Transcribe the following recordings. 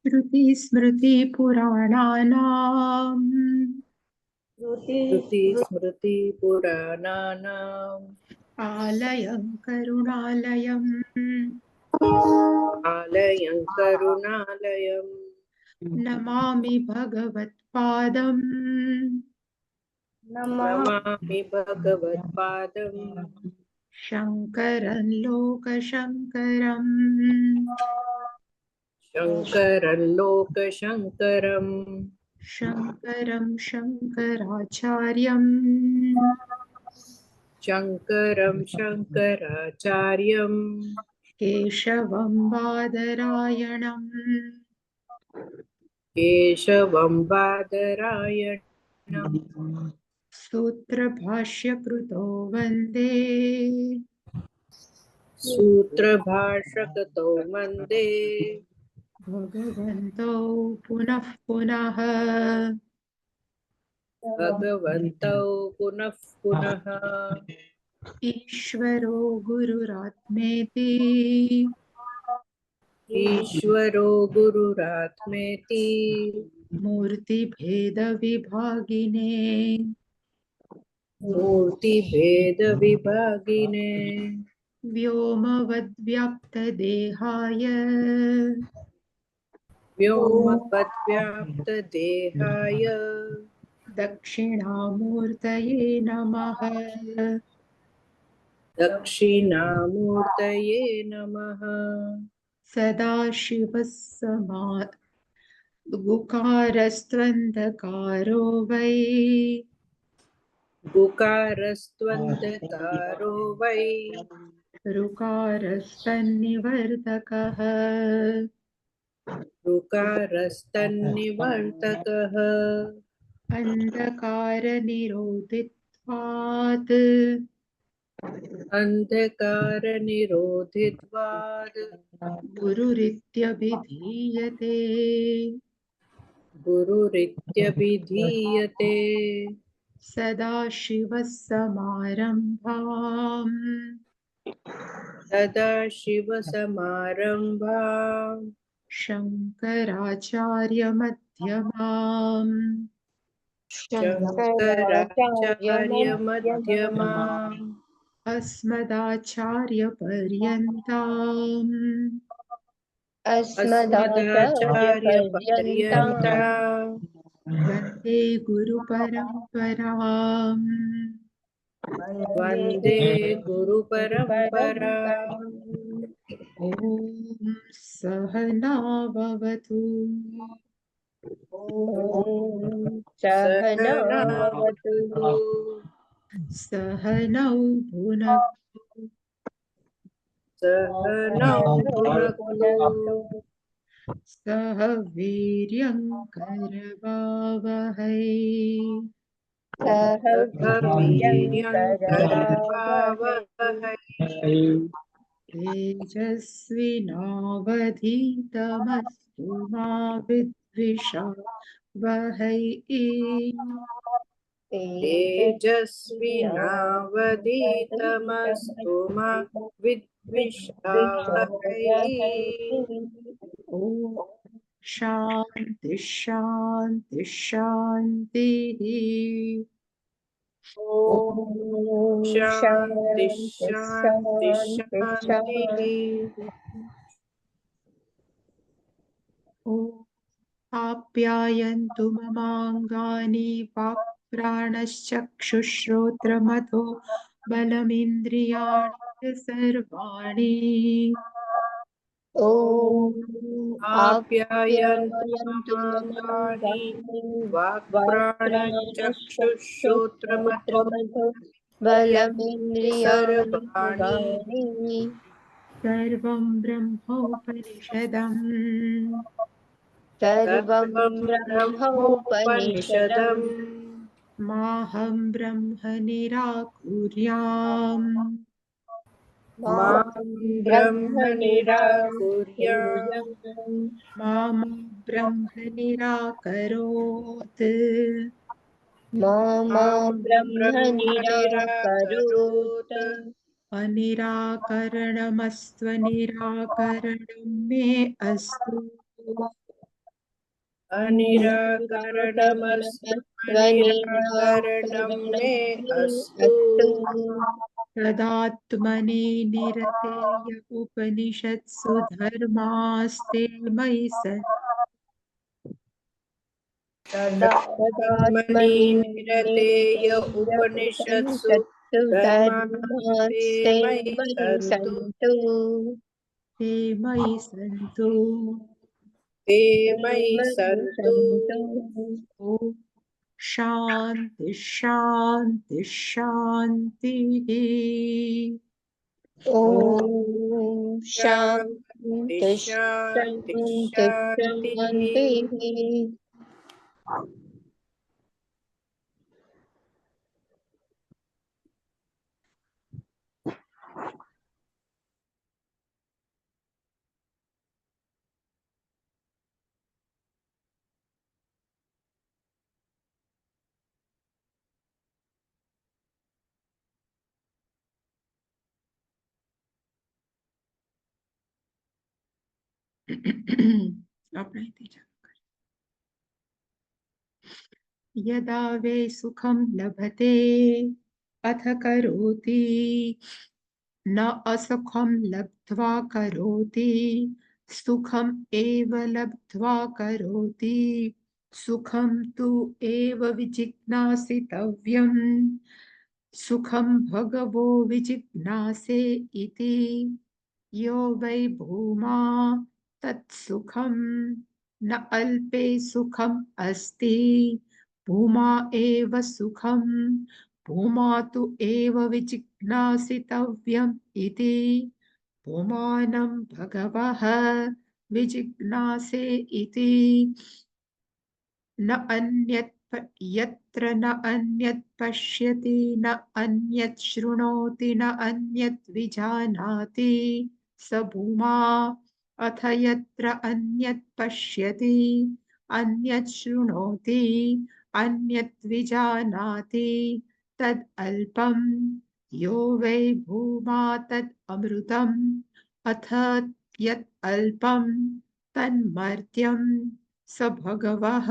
श्रुतिस्मृतिपुराणानाम् श्रुतिस्मृतिपुराणानाम् आलयं करुणालयम् आलयं करुणालयम् नमामि भगवत्पादम् नमामि भगवत्पादम् शङ्करं लोकशङ्करम् शङ्करं लोकशङ्करम् शङ्करं शङ्कराचार्यम् शङ्करं शङ्कराचार्यम् केशवं बादरायणम् केशवं बादरायणम् सूत्रभाष्यकृतो वन्दे सूत्रभाष्यकृतो वन्दे भगवन्तौ पुनः पुनः भगवन्तौ पुनः पुनः ईश्वरो गुरुरात्मेति ईश्वरो गुरुरात्मेति मूर्तिभेदविभागिने मूर्तिभेदविभागिने व्योमवद्व्याप्तदेहाय व्योमवद्व्याप्तदेहाय दक्षिणामूर्तये नमः। दक्षिणामूर्तये नमः। गुकारस्त्वन्धकारो वै गुकारस्त्वन्धकारो वै ऋकारस्तन्निवर्तकः ऋकारस्तन्निवर्तकः अन्धकारनिरोधित्वात् अन्धकारनिरोधित्वात् गुरुरित्यभिधीयते गुरुरित्यभिधीयते सदाशिवसमारम्भाम् सदाशिवसमारम्भाम् शङ्कराचार्यमध्यमाम् शङ्कराचार्यमध्यमाम् अस्मदाचार्यपर्यन्ताम् अस्मदाचार्यपर्यन्ताम् वन्दे गुरुपरम्पराम् वन्दे गुरुपरम्पराम्। ॐ सहनाववतु सहना भवतु सहनौ भुनक्तु सहनौ भुनक्तु सह वीर्यं करवावहै सह वीर्यं करवावहै तेजस्विनावधीतमस्तु मा विद्विषावहै तेजस्विनावधीतमस्तु मा विद्विषावहै। ॐ शान्ति शान्ति शान्तिः। शान्ति शान्ति शान्तिः। ॐ आप्यायन्तु ममाङ्गानि वाक्प्राणश्चक्षुश्रोत्रमथो बलमिन्द्रियाणि सर्वाणि आप्यायन्तु ममाङ्गानि वाक्प्राणचक्षुश्रोत्रमथो सर्वाणि सर्वं ब्रह्मोपनिषदम् सर्वं ब्रह्मोपनिषदम् माहं ब्रह्म निराकुर्याम् मां ब्रह्म निराकुर्याम् मा ब्रह्म निराकरोत् मां ब्रह्म निराकरोत् अनिराकरणमस्त्वनिराकरणं मे अस्तु अनिराकरणमस्त्वनिराकरणं मे अस्तु। तदात्मने निरतेय उपनिषत्सु धर्मास्ते मयि तदात्मनि निरतेय उपनिषत्सु धर्मास्ते मयि सन्तु। ते मयि सन्तु। ते मयि सन्तु। ॐ शान्ति शान्ति शान्तिः। ॐ शान्ति शान्ति शान्तिः। यदा वे सुखं लभते अथ करोति न असुखं लब्ध्वा करोति सुखम् एव लब्ध्वा करोति सुखं तु एव विजिज्ञासितव्यम् सुखं भगवो विजिज्ञासे इति यो वै भूमा तत्सुखं न अल्पे सुखम् अस्ति भूमा एव सुखं भूमा तु एव विजिज्ञासितव्यम् इति भूमानं भगवः विजिज्ञासे इति न अन्यत् यत्र न अन्यत् पश्यति न अन्यत् शृणोति न अन्यत् विजानाति स भूमा अथ यत्र अन्यत् पश्यति अन्यत् शृणोति अन्यत् विजानाति तद् अल्पं यो वै भूमा तद् अमृतम् अथ यत् अल्पं तन्मर्त्यं स भगवः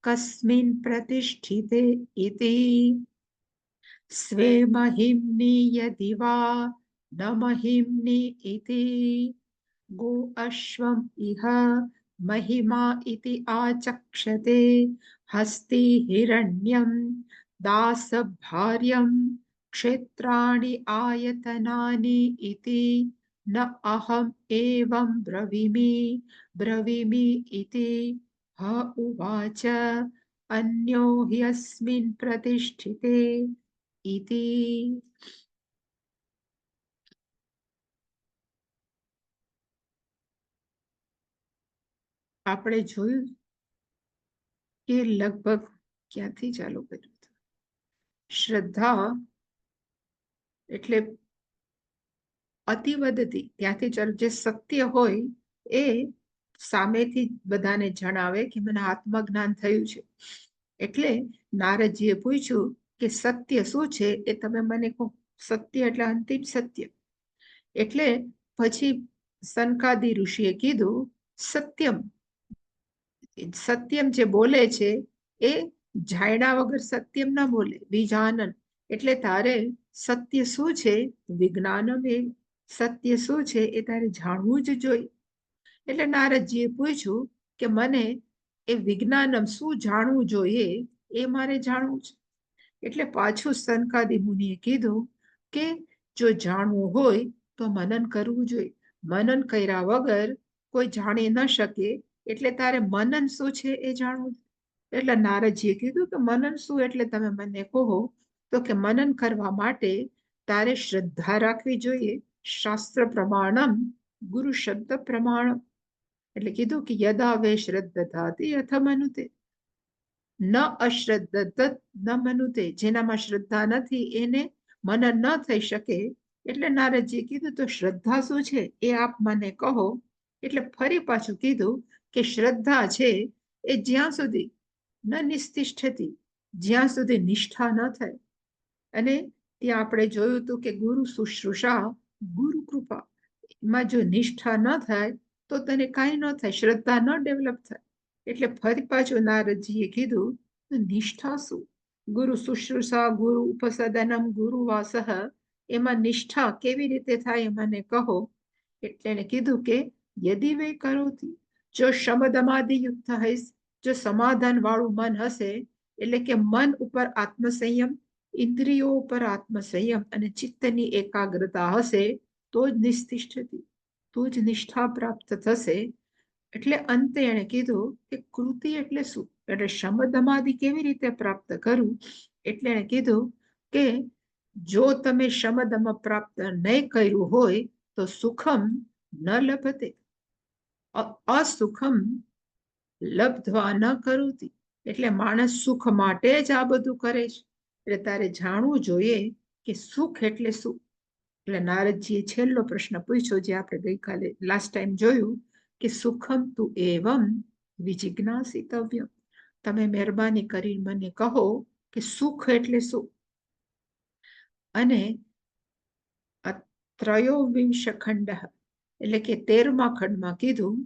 कस्मिन् प्रतिष्ठिते इति स्वे महिम्नि यदि वा न महिम्नि इति गो अश्वम् इह महिमा इति आचक्षते हस्ति हिरण्यं दासभार्यं क्षेत्राणि आयतनानि इति न अहम् एवं ब्रवीमि इति ह उवाच अन्यो ह्यस्मिन् प्रतिष्ठिते इति આપણે જોયું કે લગભગ ક્યાંથી ચાલુ કર્યું હતું શ્રદ્ધા એટલે અતિવદતી ત્યાંથી ચાલુ જે સત્ય હોય એ સામેથી બધાને જણાવે કે મને આત્મજ્ઞાન થયું છે એટલે નારદજીએ પૂછ્યું કે સત્ય શું છે એ તમે મને કહો સત્ય એટલે અંતિમ સત્ય એટલે પછી સનકાદી ઋષિએ કીધું સત્યમ સત્યમ જે બોલે છે એ જાણ્યા વગર સત્યમ ના બોલે વિજાનન એટલે તારે સત્ય શું છે વિજ્ઞાનમ એ સત્ય શું છે એ તારે જાણવું જ જોઈએ એટલે નારદજીએ પૂછ્યું કે મને એ વિજ્ઞાનમ શું જાણવું જોઈએ એ મારે જાણવું છે એટલે પાછું સનકાદી મુનિએ કીધું કે જો જાણવું હોય તો મનન કરવું જોઈએ મનન કર્યા વગર કોઈ જાણી ન શકે એટલે તારે મનન શું છે એ જાણવું એટલે નારદજીએ કીધું કે મનન શું એટલે તમે મને કહો તો કે મનન કરવા માટે તારે શ્રદ્ધા રાખવી જોઈએ શાસ્ત્ર પ્રમાણમ ગુરુ શબ્દ પ્રમાણમ એટલે કીધું કે યદા વે શ્રદ્ધતાતિ અથ મનુતે ન અશ્રદ્ધત ન મનુતે જેનામાં શ્રદ્ધા નથી એને મનન ન થઈ શકે એટલે નારદજીએ કીધું તો શ્રદ્ધા શું છે એ આપ મને કહો એટલે ફરી પાછું કીધું કે શ્રદ્ધા છે એ જ્યાં સુધી ન નિષ્ઠિષ્ઠતી જ્યાં સુધી નિષ્ઠા ન થાય અને ત્યાં આપણે જોયું હતું કે ગુરુ શુશ્રુષા ગુરુ કૃપા એમાં જો નિષ્ઠા ન થાય તો તને કાંઈ ન થાય શ્રદ્ધા ન ડેવલપ થાય એટલે ફરી પાછું નારદજીએ કીધું નિષ્ઠા શું? ગુરુ શુશ્રૂષા ગુરુ ઉપસદનમ ગુરુ વાસહ, એમાં નિષ્ઠા કેવી રીતે થાય મને કહો. એટલે એને કીધું કે યદિ વે કરોતી, જો શમદમાદિ યુક્ત હઈશ, જો સમાધાન વાળું મન હશે, એટલે કે મન ઉપર આત્મસંયમ, ઇન્દ્રિયો ઉપર આત્મસંયમ અને ચિત્તની એકાગ્રતા હશે, તો જ નિષ્ઠિષ્ઠતી, તો જ નિષ્ઠા પ્રાપ્ત થશે. એટલે અંતે એને કીધું કે કૃતિ એટલે શું, એટલે શમદમાદિ કેવી રીતે પ્રાપ્ત કરવું. એટલે એને કીધું કે જો તમે શમદમ પ્રાપ્ત નહીં કર્યું હોય તો સુખમ ન લભતે, અસુખમ લબ્ધવા ન કરોતી. એટલે માણસ સુખ માટે જ આ બધું કરે છે. એટલે તારે જાણવું જોઈએ કે સુખ એટલે શું. એટલે નારદજીએ છેલ્લો પ્રશ્ન પૂછ્યો, જે આપણે ગઈકાલે લાસ્ટ ટાઈમ જોયું, કે સુખમ તું એવમ વિજિજ્ઞાસિતવ્યમ, તમે મહેરબાની કરી મને કહો કે સુખ એટલે શું. અને ત્રયોવિંશ ખંડ, એટલે કે 13મા ખંડમાં કીધું,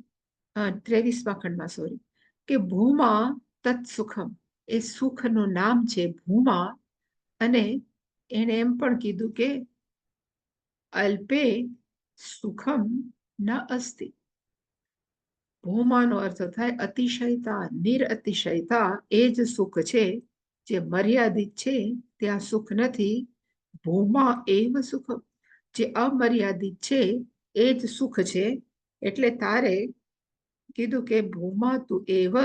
23મા ખંડમાં સોરી, કે ભૂમા તત્સુખમ, એ સુખનું નામ છે ભૂમા. અને એને એમ પણ કીધું કે અલ્પે સુખમ ન અસ્તિ. ભૂમાનો અર્થ થાય અતિશયતા, નિરઅતિશયતા, એ જ સુખ છે. જે મર્યાદિત છે ત્યાં સુખ નથી. ભૂમા એવ સુખમ, જે અમર્યાદિત છે એ જ સુખ છે. એટલે તારે કીધું કે ભૂમા તું એવ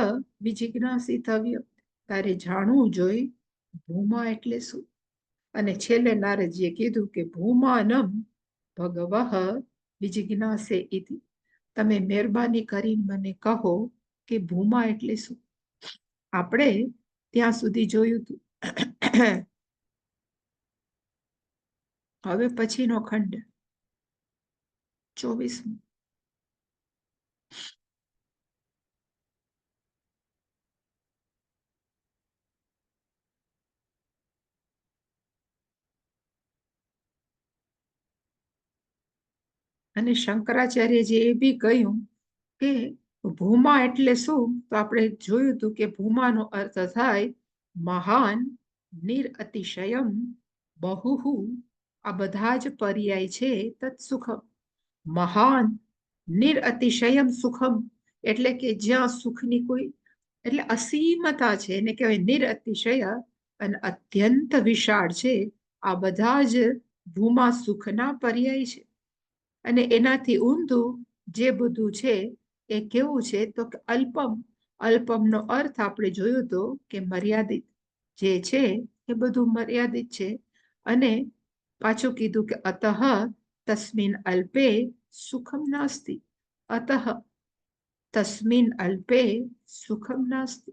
વિજિજ્ઞાસિતવ્ય, તારે જાણવું જોઈ ભૂમા એટલે શું. અને છેલ્લે નારદજીએ કીધું કે ભૂમાનમ ભગવઃ વિજિજ્ઞાસે ઇતિ, તમે મહેરબાની કરીને મને કહો કે ભૂમા એટલે શું. આપણે ત્યાં સુધી જોયું હતું. હવે પછીનો ખંડ 24મો. અને શંકરાચાર્યજીએ એ બી કહ્યું કે ભૂમા એટલે શું. તો આપણે જોયું હતું કે ભૂમાનો અર્થ થાય મહાન, નિરઅતિશયમ, બહુહુ, આ બધા જ પર્યાય છે તત્સુખમ. મહાન, નિરઅતિશયમ સુખમ, એટલે કે જ્યાં સુખની કોઈ, એટલે અસીમતા છે એને કહેવાય નિરઅતિશય, અને અત્યંત વિશાળ છે. આ બધા જ ભૂમા સુખના પર્યાય છે. અને એનાથી ઊંધું જે બધું છે એ કેવું છે, તો કે અલ્પમ. અલ્પમનો અર્થ આપણે જોયું તો કે મર્યાદિત, જે છે એ બધું મર્યાદિત છે. અને પાછું કીધું કે અતઃ તસ્મિન અલ્પે સુખમ નાસ્તિ, અતઃ તસ્મિન અલ્પે સુખમ નાસ્તિ.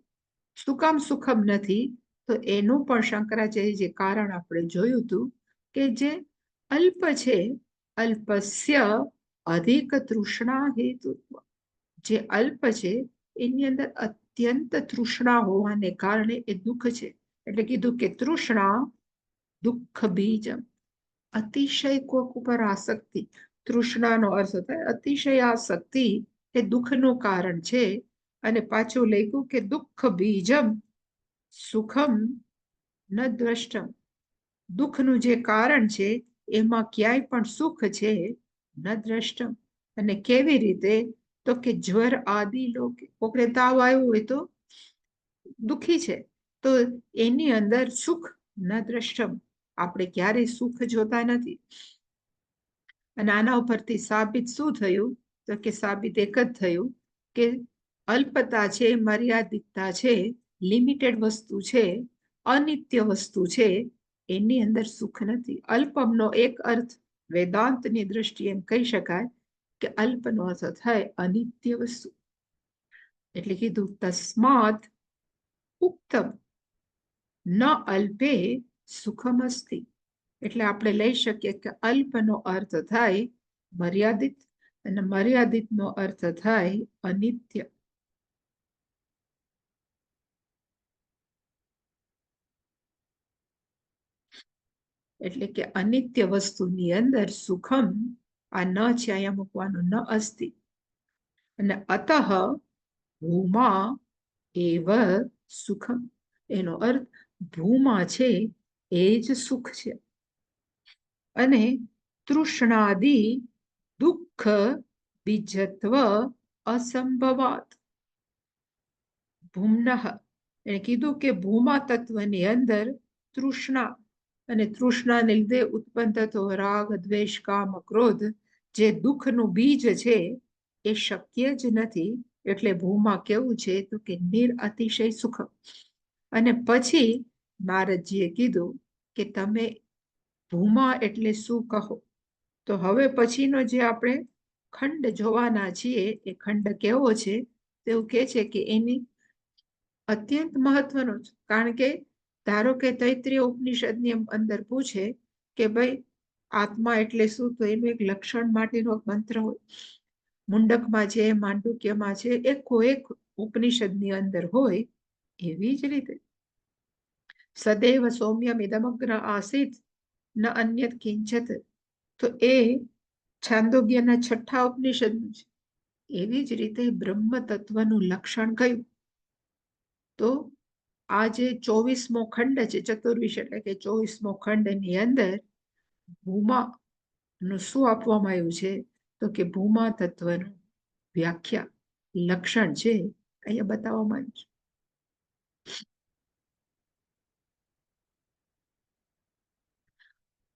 શું કામ સુખમ નથી, તો એનું પણ શંકરાચાર્ય જે કારણ આપણે જોયું હતું કે જે અલ્પ છે, અલ્પસ્ય અધિક તૃષ્ણા હેતુત્વ, જે અલ્પ છે એની અંદર અત્યંત તૃષ્ણા હોવાને કારણે એ દુઃખ છે. એટલે કીધું કે તૃષ્ણા દુઃખ બીજમ, અતિશય કોક ઉપર આસક્તિ, તૃષ્ણાનો અર્થ થાય અતિશય આસક્તિ, એ દુઃખનું કારણ છે. અને પાછું લખ્યું કે દુઃખ બીજમ સુખમ ન દ્રષ્ટમ, દુઃખનું જે કારણ છે એમાં ક્યાંય પણ સુખ છે ન દ્રષ્ટમ. અને કેવી રીતે, તો કે જ્વર આદિ લોકે, કોકને તાવ આવ્યો હોય તો દુઃખી છે, તો એની અંદર સુખ ન દ્રષ્ટમ, આપણે ક્યારેય સુખ જોતા નથી. અને આના ઉપરથી સાબિત શું થયું, તો કે સાબિત એક જ થયું કે અલ્પતા છે, મર્યાદિતતા છે, લિમિટેડ વસ્તુ છે, અનિત્ય વસ્તુ છે, એની અંદર સુખ નથી. અલ્પમનો એક અર્થ વેદાંતની દ્રષ્ટિએ એમ કહી શકાય કે અલ્પનો અર્થ થાય અનિત્ય વસ્તુ. એટલે કીધું તસ્માત ઉક્તમ ન અલ્પે સુખમ અસ્તિ. એટલે આપણે લઈ શકીએ કે અલ્પનો અર્થ થાય મર્યાદિત, અને મર્યાદિતનો અર્થ થાય અનિત્ય. એટલે કે અનિત્ય વસ્તુની અંદર સુખમ, આ ન છે અહીંયા મૂકવાનું, ન અસ્તિ. અને અતઃ ભૂમા એવ સુખમ, એનો અર્થ ભૂમા છે એ જ સુખ છે. અને તૃષ્ણાદિ દુઃખ બીજત્વ અસંભવાત. ભૂમનઃ, એને કીધું કે ભૂમા તત્વની અંદર તૃષ્ણા, અને તૃષ્ણાને લીધે ઉત્પન્ન થતો રાગ દ્વેષ કામ ક્રોધ જે દુઃખનું બીજ છે એ શક્ય જ નથી. એટલે ભૂમા કેવું છે તો કે નિરઅતિશય સુખ. અને પછી નારદજીએ કીધું કે તમે ભૂમા એટલે શું કહો. તો હવે પછીનો જે આપણે ખંડ જોવાના છીએ એ ખંડ કેવો છે, તેવું કે છે કે એની અત્યંત મહત્વનો છે. કારણ કે ધારો કે તૈત્રીય ઉપનિષદની અંદર પૂછે કે ભાઈ આત્મા એટલે શું, તો એનું એક લક્ષણ માટેનો મંત્ર હોય. મુંડકમાં છે, માંડુક્યમાં છે, એક ઉપનિષદની અંદર હોય. એવી જ રીતે સદૈવ સૌમ્યમ ઇદમગ્ર આસીત ન અન્યત કિંચત, તો એ છાંદોગ્યના 6ઠા ઉપનિષદનું છે. એવી જ રીતે બ્રહ્મ તત્વનું લક્ષણ કયું, તો આ જે 24મો ખંડ છે, ચતુર્વિશ એટલે કે 24મો ખંડની અંદર ભૂમા નું શું આપવામાં આવ્યું છે, તો કે ભૂમા તત્વનું વ્યાખ્યા લક્ષણ છે અહીંયા બતાવવામાં આવ્યું છે.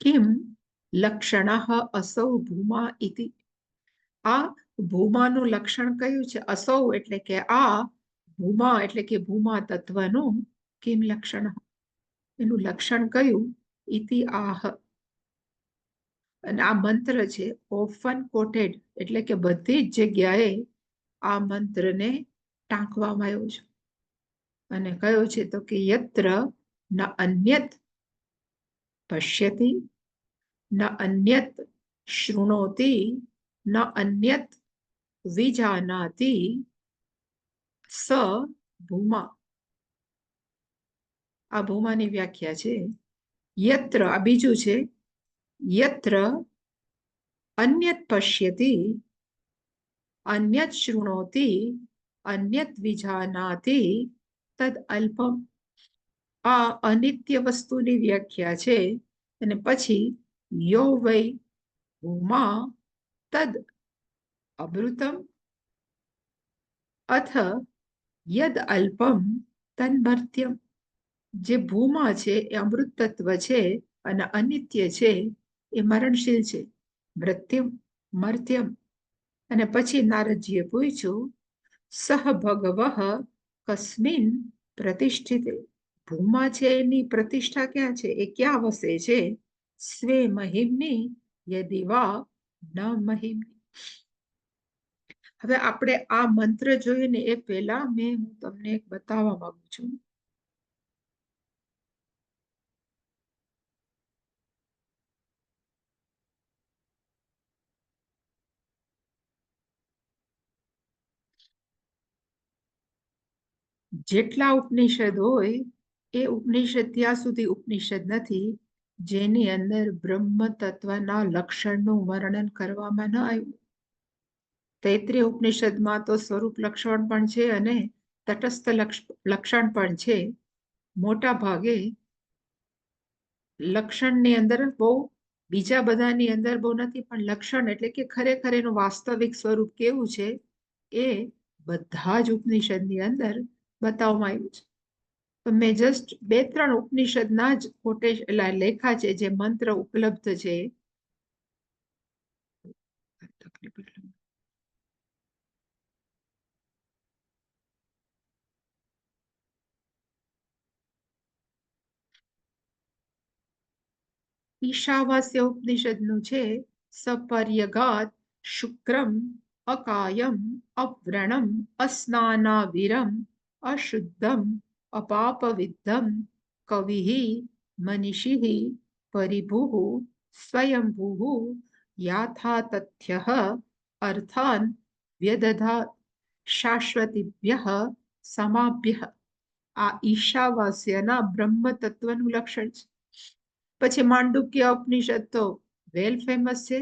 કિમ લક્ષણઃ અસૌ ભૂમા ઇતિ, આ ભૂમાનું લક્ષણ કયું છે. અસૌ એટલે કે આ, ભૂમા એટલે કે ભૂમા તત્વનું કિમ લક્ષણ, એનું લક્ષણ કયું, ઇતિ આહ. અને આ મંત્ર છે ઓફન કોટેડ, એટલે કે બધી જ જગ્યાએ આ મંત્રને ટાંકવામાં આવ્યો છે. અને કયો છે તો કે યત્ર ન અન્યત પશ્યતિ ન અન્યત શૃણોતિ ન અન્યત વિજાનાતિ સ ભૂમા. આ ભૂમાની વ્યાખ્યા છે. યત્ર, આ બીજું છે, યત્ર અન્યત પશ્યતિ અન્યત શૃણોતિ અન્યત વિજાનાતિ તદ અલ્પમ. આ અનિત્ય વસ્તુની વ્યાખ્યા છે. અને પછી યો વૈ ભૂમા તદ અમૃતમ અથ યદ અલ્પમ તન્મર્ત્યમ. જે ભૂમા છે એ અમૃત તત્વ છે અને અનિત્ય છે, એ મરણશીલ છે. મૃત્યમ, મર્ત્યમ. અને પછી નારદજીએ પૂછ્યું સહ ભગવઃ કસ્મિન પ્રતિષ્ઠિતે, ભૂમા છે એની પ્રતિષ્ઠા ક્યાં છે, એ ક્યાં વસે છે. સ્વે મહિમ્ની યદિ વા ન મહિમ્ની. હવે આપણે આ મંત્ર જોઈને એ પહેલા હું તમને એક બતાવવા માંગુ છું. જેટલા ઉપનિષદ હોય એ ઉપનિષદ ત્યાં સુધી ઉપનિષદ નથી જેની અંદર બ્રહ્મ તત્વના લક્ષણનું વર્ણન કરવામાં ન આવ્યું. તૈત્રીય ઉપનિષદમાં તો સ્વરૂપ લક્ષણ પણ છે અને તટસ્થ લક્ષણ પણ છે. મોટા ભાગે લક્ષણની અંદર બહુ, બીજા બધાની અંદર બહુ નથી, પણ લક્ષણ એટલે કે ખરેખર એનું વાસ્તવિક સ્વરૂપ કેવું છે એ બધા જ ઉપનિષદની અંદર બતાવવામાં આવ્યું છે. તો મેં જસ્ટ 2-3 ઉપનિષદના જ લેખા છે જે મંત્ર ઉપલબ્ધ છે. ઈશાવાસ્ય ઉપનિષદનું છે સપર્યગાત શુક્રમ અકાયમ અવ્રણમ અસ્નાનાવિરમ અશુદ્ધમ અપાપવિદ્ધમ કવિઃ મનીષિઃ પરિભુઃ સ્વયંભુઃ યાથાતથ્યઃ અર્થાન વ્યદધાત શાશ્વતીભ્યઃ સમાભ્યઃ. આ ઈશાવાસ્યના બ્રહ્મ તત્વનું લક્ષણ છે. પછી માંડુક્ય ઉપનિષદ તો વેલ ફેમસ છે.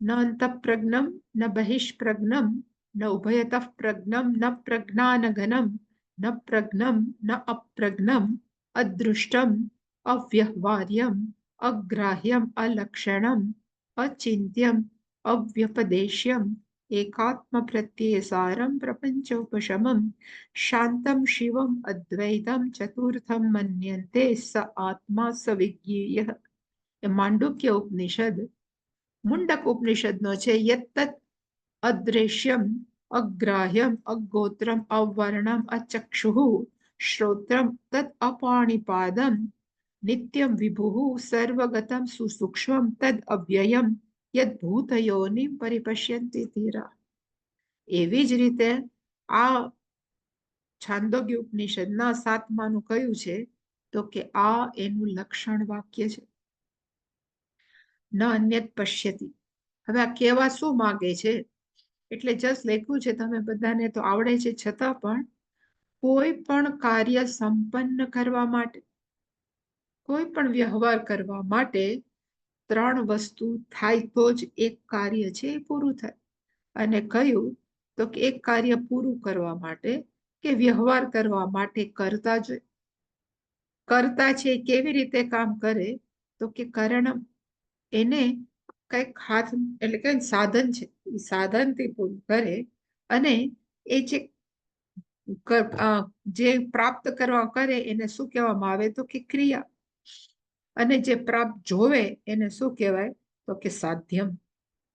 ન અંતઃપ્રજ્ઞમ ન બહિષ્પ્રજ્ઞમ ન ઉભયતઃ પ્રજ્ઞમ ન પ્રજ્ઞાનઘનમ न प्रज्ञम न अप्रज्ञम अदृष्टम अव्यवहार्यम अग्राह्यम अलक्षणम अचिंत्यम अव्यपदेश्यम एकात्म प्रत्यय सारम प्रपंचोपशमम शांतम शिवम अद्वैतम चतुर्थम मन्यन्ते स आत्मा स विज्ञेयः। માંડુક્ય ઉપનિષદ મુંડક ઉપનિષદનો છે. યત્તત અદ્રેશ્યમ અગ્રાહ્યમ અગોત્રમ અવર્ણમ અચક્ષુઃ શ્રોત્રમ તદ અપાણિપાદમ નિત્યમ વિભુઃ સર્વગતમ સુસૂક્ષ્મમ તદ અવ્યયમ યદ ભૂતયોનિમ પરિપશ્યન્તિ ધીરા. એવી જ રીતે આ છાંદોગ્ય ઉપનિષદના 7માનું કયું છે તો કે આ એનું લક્ષણ વાક્ય છે. ન અન્યત પશ્યતિ. હવે આ કહેવા શું માંગે છે? એટલે જસ્ટ લખ્યું છે, તમે બધાને તો આવડે છે, છતાં પણ કોઈ પણ કાર્ય સંપન્ન કરવા માટે, કોઈ પણ વ્યવહાર કરવા માટે 3 વસ્તુ થાય તો જ એક કાર્ય છે એ પૂરું થાય. અને કયું તો કે એક કાર્ય પૂરું કરવા માટે કે વ્યવહાર કરવા માટે કરતા જ કરતા છે કેવી રીતે કામ કરે તો કે કરણ એને કઈક હાથ એટલે કઈ સાધન છે એ સાધનથી પૂરું કરે. અને એ જે પ્રાપ્ત કરવા કરે એને શું કહેવામાં આવે તો કે ક્રિયા. અને જે પ્રાપ્ત જોવે એને શું કહેવાય તો કે સાધ્યમ.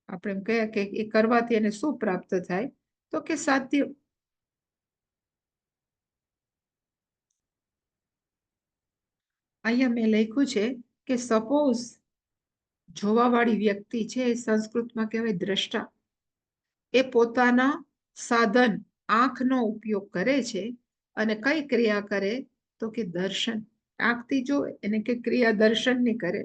આપણે એમ કહીએ કે એ કરવાથી એને શું પ્રાપ્ત થાય તો કે સાધ્ય. અહીંયા મેં લખ્યું છે કે સપોઝ જોવાવાળી વ્યક્તિ છે, સંસ્કૃતમાં કહેવાય દ્રષ્ટા, એ પોતાના સાધન આંખનો ઉપયોગ કરે છે અને કઈ ક્રિયા કરે તો કે દર્શન. આંખથી જોવે એને કે ક્રિયા દર્શનની કરે.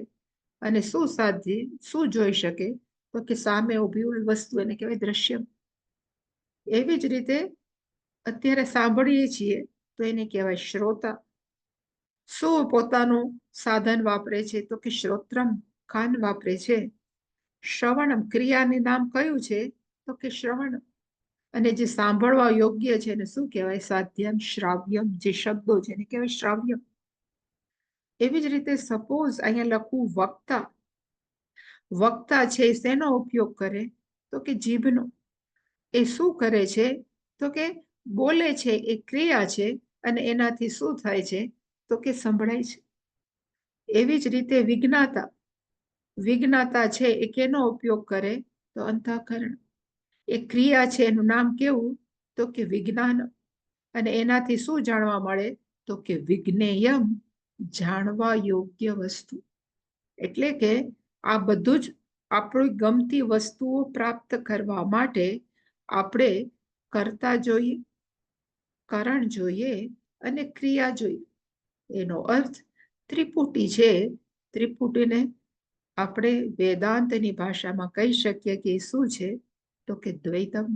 અને શું સાધ્ય શું જોઈ શકે તો કે સામે ઉભી વસ્તુ એને કહેવાય દ્રશ્યમ. એવી જ રીતે અત્યારે સાંભળીએ છીએ તો એને કહેવાય શ્રોતા. શું પોતાનું સાધન વાપરે છે તો કે શ્રોત્રમ, કાન વાપરે છે. શ્રવણમ, ક્રિયાનું નામ કયું છે તો કે શ્રવણ. અને જે સાંભળવા યોગ્ય છે એને શું કહેવાય સાધ્યમ. શ્રાવ્યમ, જે શબ્દો છે એને કહેવાય શ્રાવ્યમ. એવી જ રીતે સપોઝ અહીંયા લખું વક્તા. વક્તા છે શેનો ઉપયોગ કરે તો કે જીભનો. એ શું કરે છે તો કે બોલે છે, એ ક્રિયા છે. અને એનાથી શું થાય છે તો કે સંભળાય છે. એવી જ રીતે વિજ્ઞાતા. વિજ્ઞાતા છે એ કેનો ઉપયોગ કરે તો અંતઃકરણ. એ ક્રિયા છે એનું નામ કેવું તો કે વિજ્ઞાન. અને એનાથી શું જાણવા મળે તો કે વિજ્ઞેયમ, જાણવા યોગ્ય વસ્તુ. એટલે કે આ બધું જ આપણી ગમતી વસ્તુઓ પ્રાપ્ત કરવા માટે આપણે કરતા જોઈએ, કરણ જોઈએ અને ક્રિયા જોઈએ. એનો અર્થ ત્રિપુટી છે. ત્રિપુટીને આપણે વેદાંતની ભાષામાં કહી શકીએ કે શું છે તો કે દ્વૈતમ.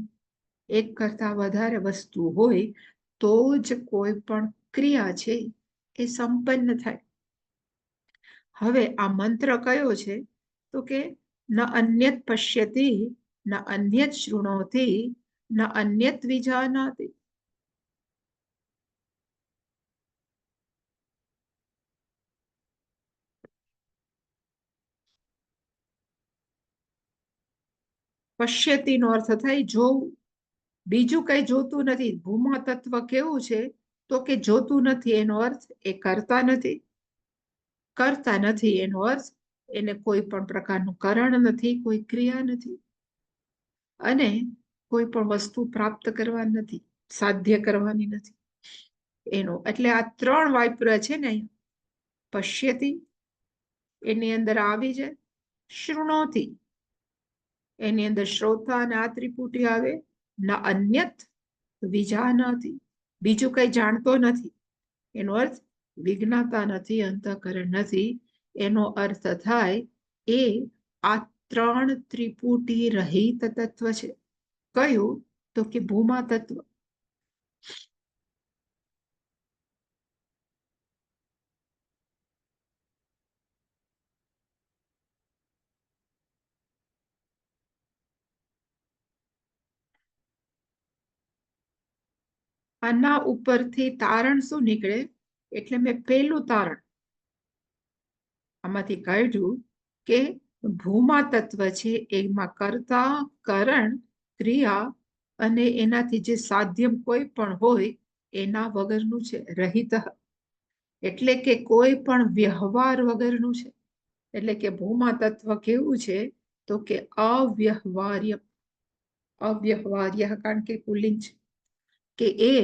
એક કરતા વધારે વસ્તુ હોય તો જ કોઈ પણ ક્રિયા છે એ સંપન્ન થાય. હવે આ મંત્ર કયો છે તો કે ન અન્યત પશ્યતિ ન અન્યત શૃણોતિ ન અન્યત વિજાનાતિ. પશ્યતિનો અર્થ થાય જોવું. બીજું કઈ જોતું નથી. ભૂમા તત્વ કેવું છે તો કે જોતું નથી. એનો અર્થ એ કરતા નથી. કરતા નથી એનો અર્થ એને કોઈ પણ પ્રકારનું કરણ નથી, કોઈ ક્રિયા નથી. અને કોઈ પણ વસ્તુ પ્રાપ્ત કરવાની નથી, સાધ્ય કરવાની નથી. એનો એટલે આ 3 વાક્ય છે ને પશ્યતિ એની અંદર આવી જાય. શૃણોતિ એની અંદર શ્રોતા અને આ ત્રિપુટી આવે. ન અન્યત વિજાનાતિ, બીજું કઈ જાણતો નથી. એનો અર્થ વિજ્ઞાતા નથી, અંતઃકરણ નથી. એનો અર્થ થાય એ આ 3 ત્રિપુટી રહિત તત્વ છે. કયું તો કે ભૂમા તત્વ. આના ઉપરથી તારણ શું નીકળે? એટલે મેં પહેલું તારણ આમાંથી કાઢ્યું કે ભૂમા તત્વ છે એમાં કર્તા, કરણ, ક્રિયા અને એનાથી જે સાધ્યમ કોઈ પણ હોય એના વગરનું છે, રહિત. એટલે કે કોઈ પણ વ્યવહાર વગરનું છે. એટલે કે ભૂમા તત્વ કેવું છે? તો કે અવ્યવહાર્ય. અવ્યવહાર્ય કારણ કે પુલ્લિંગ છે, કે એ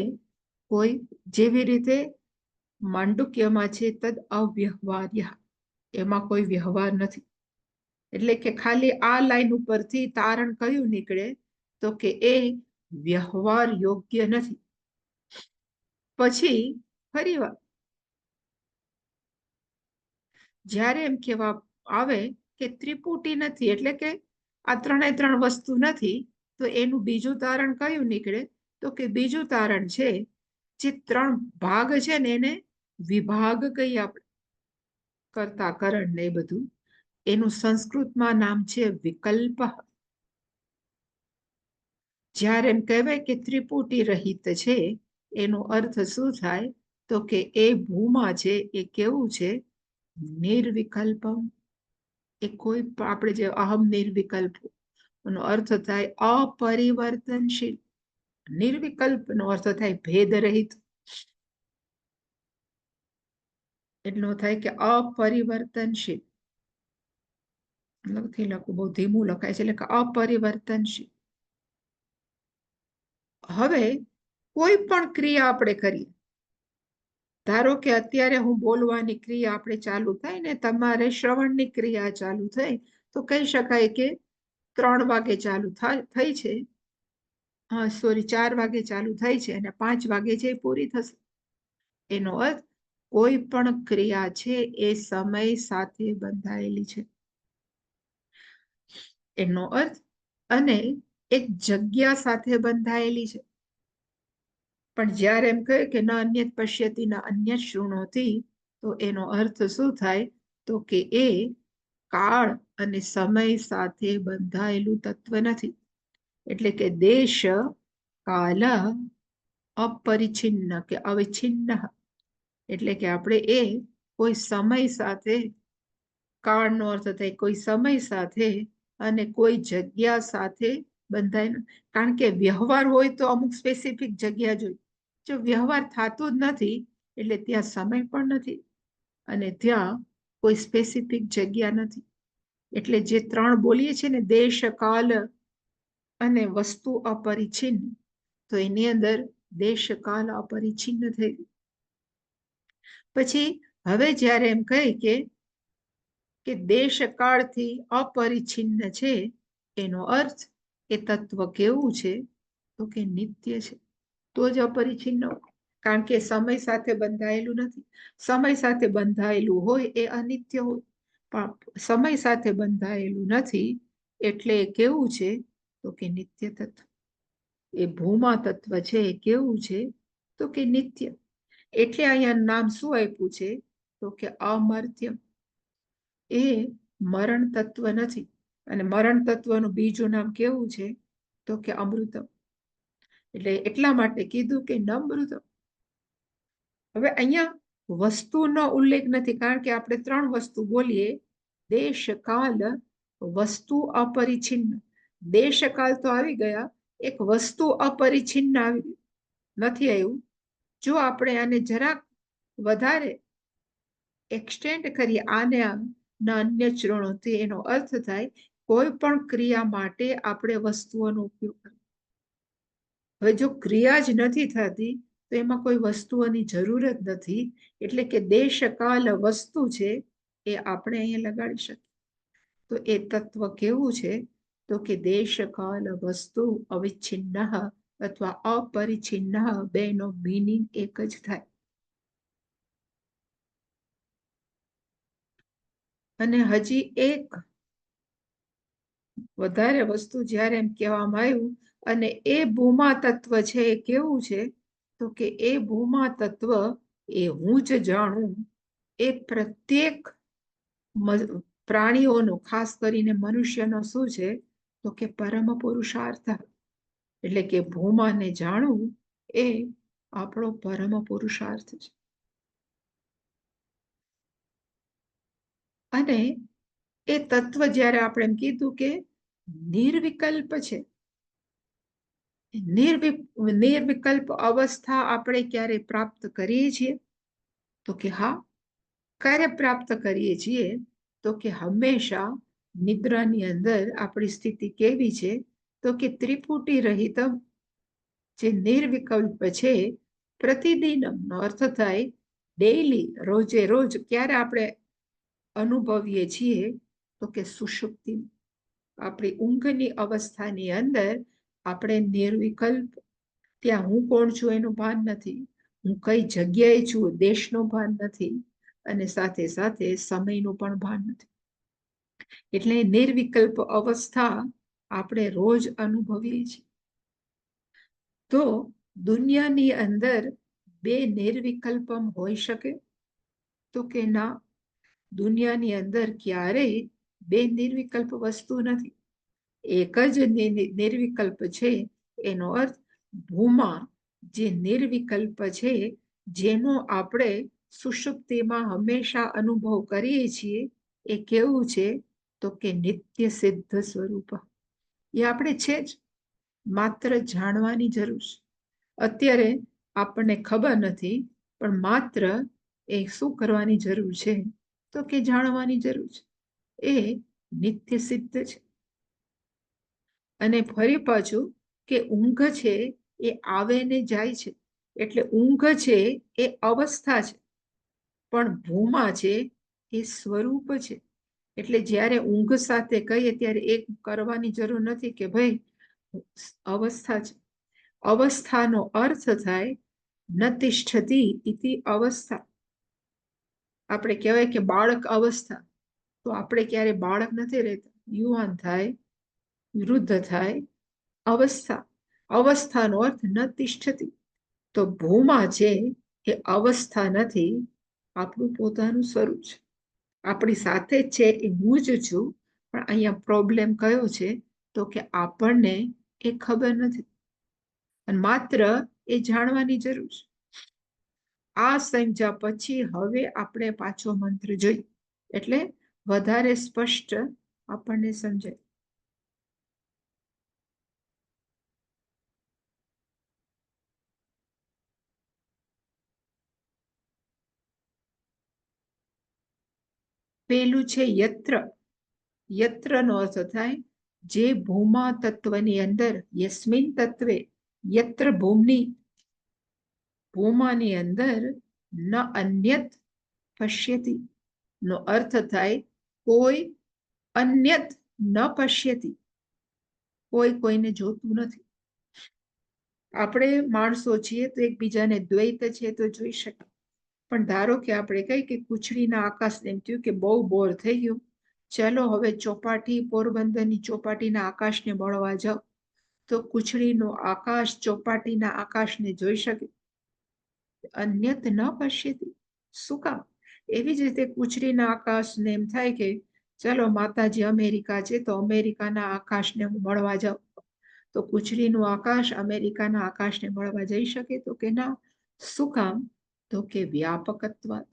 કોઈ જેવી રીતે માંડુક્યમાં છે તદ અવ્યવહાર્ય, એમાં કોઈ વ્યવહાર નથી. એટલે કે ખાલી આ લાઈન ઉપરથી તારણ કયું નીકળે? તો કે એ વ્યવહાર યોગ્ય નથી. પછી ફરી વાર જ્યારે એમ કહેવા આવે કે ત્રિપુટી નથી, એટલે કે આ ત્રણે ત્રણ વસ્તુ નથી, તો એનું બીજું તારણ કયું નીકળે? તો કે બીજું તારણ છે જે ત્રણ ભાગ છે ને એને વિભાગ કહીએ આપણે, કરતા, કરણ ને એ બધું, એનું સંસ્કૃતમાં નામ છે વિકલ્પ. જ્યારે એમ કહેવાય કે ત્રિપુટી રહિત છે, એનો અર્થ શું થાય? તો કે એ ભૂમા છે એ કેવું છે? નિર્વિકલ્પમ. એ કોઈ આપણે જે અહમ નિર્વિકલ્પ એનો અર્થ થાય અપરિવર્તનશીલ. નિર્વિકલ્પ નો અર્થ થાય ભેદ રહિત. એટલો થાય કે અપરિવર્તનશીલ. લખી લખું બહુ ધીમું લખાય છે, એટલે કે અપરિવર્તનશીલ. હવે કોઈ પણ ક્રિયા આપણે કરીએ, ધારો કે અત્યારે હું બોલવાની ક્રિયા આપણે ચાલુ થાય ને તમારે શ્રવણની ક્રિયા ચાલુ થઈ, તો કહી શકાય કે 3 વાગે ચાલુ થઈ છે, હા સોરી 4 વાગે ચાલુ થઈ છે અને 5 વાગે છે પૂરી થશે. એનો અર્થ કોઈ પણ ક્રિયા છે એ સમય સાથે બંધાયેલી છે, એનો અર્થ, અને એક જગ્યા સાથે બંધાયેલી છે. પણ જ્યારે એમ કહે કે ન અન્ય પશ્યતિ ન અન્ય શૃણોતિ, તો એનો અર્થ શું થાય? તો કે એ કાળ અને સમય સાથે બંધાયેલું તત્વ નથી. એટલે કે દેશ કાલ અપરિછિન્ન કે અવિચ્છિન્ન. એટલે કે આપણે એ કોઈ સમય સાથે, કાળનો અર્થ થાય કોઈ સમય સાથે અને કોઈ જગ્યા સાથે બંધાયેલું. કારણ કે વ્યવહાર હોય તો અમુક સ્પેસિફિક જગ્યા જોઈએ. જો વ્યવહાર થતો જ નથી એટલે ત્યાં સમય પણ નથી અને ત્યાં કોઈ સ્પેસિફિક જગ્યા નથી. એટલે જે 3 બોલીએ છીએ ને, દેશ, કાલ અને વસ્તુ અપરિછિન્ન, તો એની અંદર દેશ કાલ અપરિછિન્ન થઈ ગયું. પછી હવે જ્યારે એમ કહે કે દેશ કાળથી અપરિછિન્ન છે, એનો અર્થ એ તત્વ કેવું છે? તો કે નિત્ય છે. તો જ અપરિછિન્ન, કારણ કે સમય સાથે બંધાયેલું નથી. સમય સાથે બંધાયેલું હોય એ અનિત્ય હોય, પણ સમય સાથે બંધાયેલું નથી એટલે કેવું છે? તો કે નિત્ય તત્વ. એ ભૂમા તત્વ છે એ કેવું છે? તો કે નિત્ય. એટલે અહીંયા નામ શું આપ્યું છે? તો કે અમર્ત્ય. એ મરણ તત્વ નથી. અને મરણ તત્વનું બીજું નામ કેવું છે? તો કે અમૃતમ. એટલે એટલા માટે કીધું કે નમૃતમ. હવે અહીંયા વસ્તુનો ઉલ્લેખ નથી, કારણ કે આપણે 3 વસ્તુ બોલીએ, દેશ, કાલ, વસ્તુ અપરિછિન્ન. દેશ કાલ તો આવી ગયા, એક વસ્તુ અપરિછિન્ન આવી નથી આવ્યું. જો આપણે આને જરાક વધારે એક્સટેન્ડ કરીએ, આને અન્ય ચરણોથી, એનો અર્થ થાય કોઈ પણ ક્રિયા માટે આપણે વસ્તુઓનો ઉપયોગ કરવો. હવે જો ક્રિયા જ નથી થતી તો એમાં કોઈ વસ્તુઓની જરૂર જ નથી. એટલે કે દેશ, કાલ, વસ્તુ છે એ આપણે અહીંયા લગાડી શકીએ. તો એ તત્વ કેવું છે? તો કે દેશ, કાલ, વસ્તુ અવિચ્છિન્ન અથવા અપરિછિન્ન, બેનો મીનિંગ એક જ થાય. અને હજી એક વધારે વસ્તુ જ્યારે એમ કહેવામાં આવ્યું, અને એ ભૂમા તત્વ છે એ કેવું છે? તો કે એ ભૂમા તત્વ એ હું જ જાણું, એ પ્રત્યેક પ્રાણીઓનો, ખાસ કરીને મનુષ્યનો શું છે? તો કે પરમ પુરુષાર્થ. એટલે કે ભૂમાને જાણવું એ આપણો પરમ પુરુષાર્થ છે. અને એ તત્વ જ્યારે આપણે એમ કીધું કે નિર્વિકલ્પ છે, નિર્વિકલ્પ અવસ્થા આપણે ક્યારે પ્રાપ્ત કરીએ છીએ? તો કે હા, ક્યારે પ્રાપ્ત કરીએ છીએ? તો કે હંમેશા નિદ્રાની અંદર આપણી સ્થિતિ કેવી છે? તો કે ત્રિપુટી રહિત જે નિર્વિકલ્પ છે, પ્રતિદિનનો અર્થ થાય ડેઈલી, રોજે રોજ ક્યારે આપણે અનુભવીએ છીએ? તો કે સુષુપ્તિ, આપણી ઊંઘની અવસ્થાની અંદર આપણે નિર્વિકલ્પ, ત્યાં હું કોણ છું એનું ભાન નથી, હું કઈ જગ્યાએ છું દેશનું ભાન નથી, અને સાથે સાથે સમયનું પણ ભાન નથી. એટલે નિર્વિકલ્પ અવસ્થા આપણે રોજ અનુભવીએ છીએ. તો દુનિયાની અંદર બે નિર્વિકલ્પમ હોઈ શકે? તો કે ના, દુનિયાની અંદર ક્યારેય બે નિર્વિકલ્પ વસ્તુ નથી. એક જ નિર્વિકલ્પ છે. એનો અર્થ ભૂમા જે નિર્વિકલ્પ છે, જેનો આપણે સુષુપ્તિમાં હંમેશા અનુભવ કરીએ છીએ, એ કેવું છે? તો કે નિત્ય સિદ્ધ સ્વરૂપ. એ આપણે છે જ, માત્ર જાણવાની જરૂર છે. અત્યારે આપણને ખબર નથી, પણ માત્ર એ શું કરવાની જરૂર છે? તો કે જાણવાની જરૂર છે. એ નિત્ય સિદ્ધ છે. અને ફરી પાછું કે ઊંઘ છે એ આવે ને જાય છે, એટલે ઊંઘ છે એ અવસ્થા છે, પણ ભૂમા છે એ સ્વરૂપ છે. એટલે જ્યારે ઊંઘ સાથે કહીએ ત્યારે એક કરવાની જરૂર નથી કે ભાઈ અવસ્થા છે. અવસ્થાનો અર્થ થાય નતિષ્ઠતી ઇતિ અવસ્થા. આપણે કહેવાય કે બાળક અવસ્થા, તો આપણે ક્યારે બાળક નથી રહેતા, યુવાન થાય, વૃદ્ધ થાય, અવસ્થા. અવસ્થાનો અર્થ નતિષ્ઠતી. તો ભૂમા છે એ અવસ્થા નથી, આપણું પોતાનું સ્વરૂપ છે. આપણી સાથે જ છે, એ હું જ છું. પણ અહીંયા પ્રોબ્લેમ કયો છે? તો કે આપણને એ ખબર નથી, અને માત્ર એ જાણવાની જરૂર છે. આ સમજ્યા પછી હવે આપણે પાછો મંત્ર જોઈએ, એટલે વધારે સ્પષ્ટ આપણને સમજાય. પેલું છે યત્ર. યત્રનો અર્થ થાય જે ભૂમા તત્વની અંદર, યસ્મિન તત્વે, યત્ર ભૂમિ, ભૂમાની અંદર ન અન્યત પશ્યતિ નો અર્થ થાય કોઈ અન્યત ન પશ્યતિ, કોઈ કોઈને જોતું નથી. આપણે માણસો છીએ તો એકબીજાને દ્વૈત છે તો જોઈ શકીએ, પણ ધારો કે આપણે કહીએ કે કુચડીના આકાશને એમ થયું કે બહુ બોર થઈ ગયું, ચલો હવે ચોપાટી, પોરબંદરની ચોપાટીના આકાશને મળવા જાઓ, તો કુચડીનો આકાશ ચોપાટીના આકાશને જોઈ શકે? અન્યત ન પશ્યતિ. શું કામ? એવી જ રીતે કુચડીના આકાશને એમ થાય કે ચલો માતાજી અમેરિકા છે, તો અમેરિકાના આકાશને હું મળવા જાઉં, તો કુચડીનું આકાશ અમેરિકાના આકાશને મળવા જઈ શકે? તો કે ના. શું કામ? તો કે વ્યાપકત્વાત.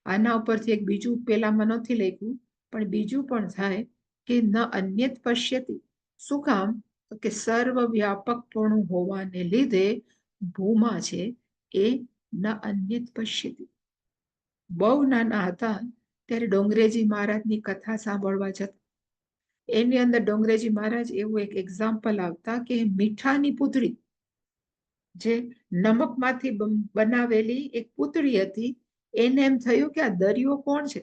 આના ઉપરથી એક બીજું પેલામાં નથી લખ્યું, પણ બીજું પણ થાય કે ન અન્યત પશ્યતિ. શું કામ? તો કે સર્વવ્યાપકપણું હોવાને લીધે ભૂમા છે એ ન અન્યત પશ્યતિ. બહુ નાના હતા ત્યારે ડોંગરેજી મહારાજની કથા સાંભળવા જતા. એની અંદર ડોંગરેજી મહારાજ એવું એક એક્ઝામ્પલ આપતા કે મીઠાની પૂતળી, જે નમકમાંથી બનાવેલી એક પૂતળી હતી, એને એમ થયું કે આ દરિયો કોણ છે,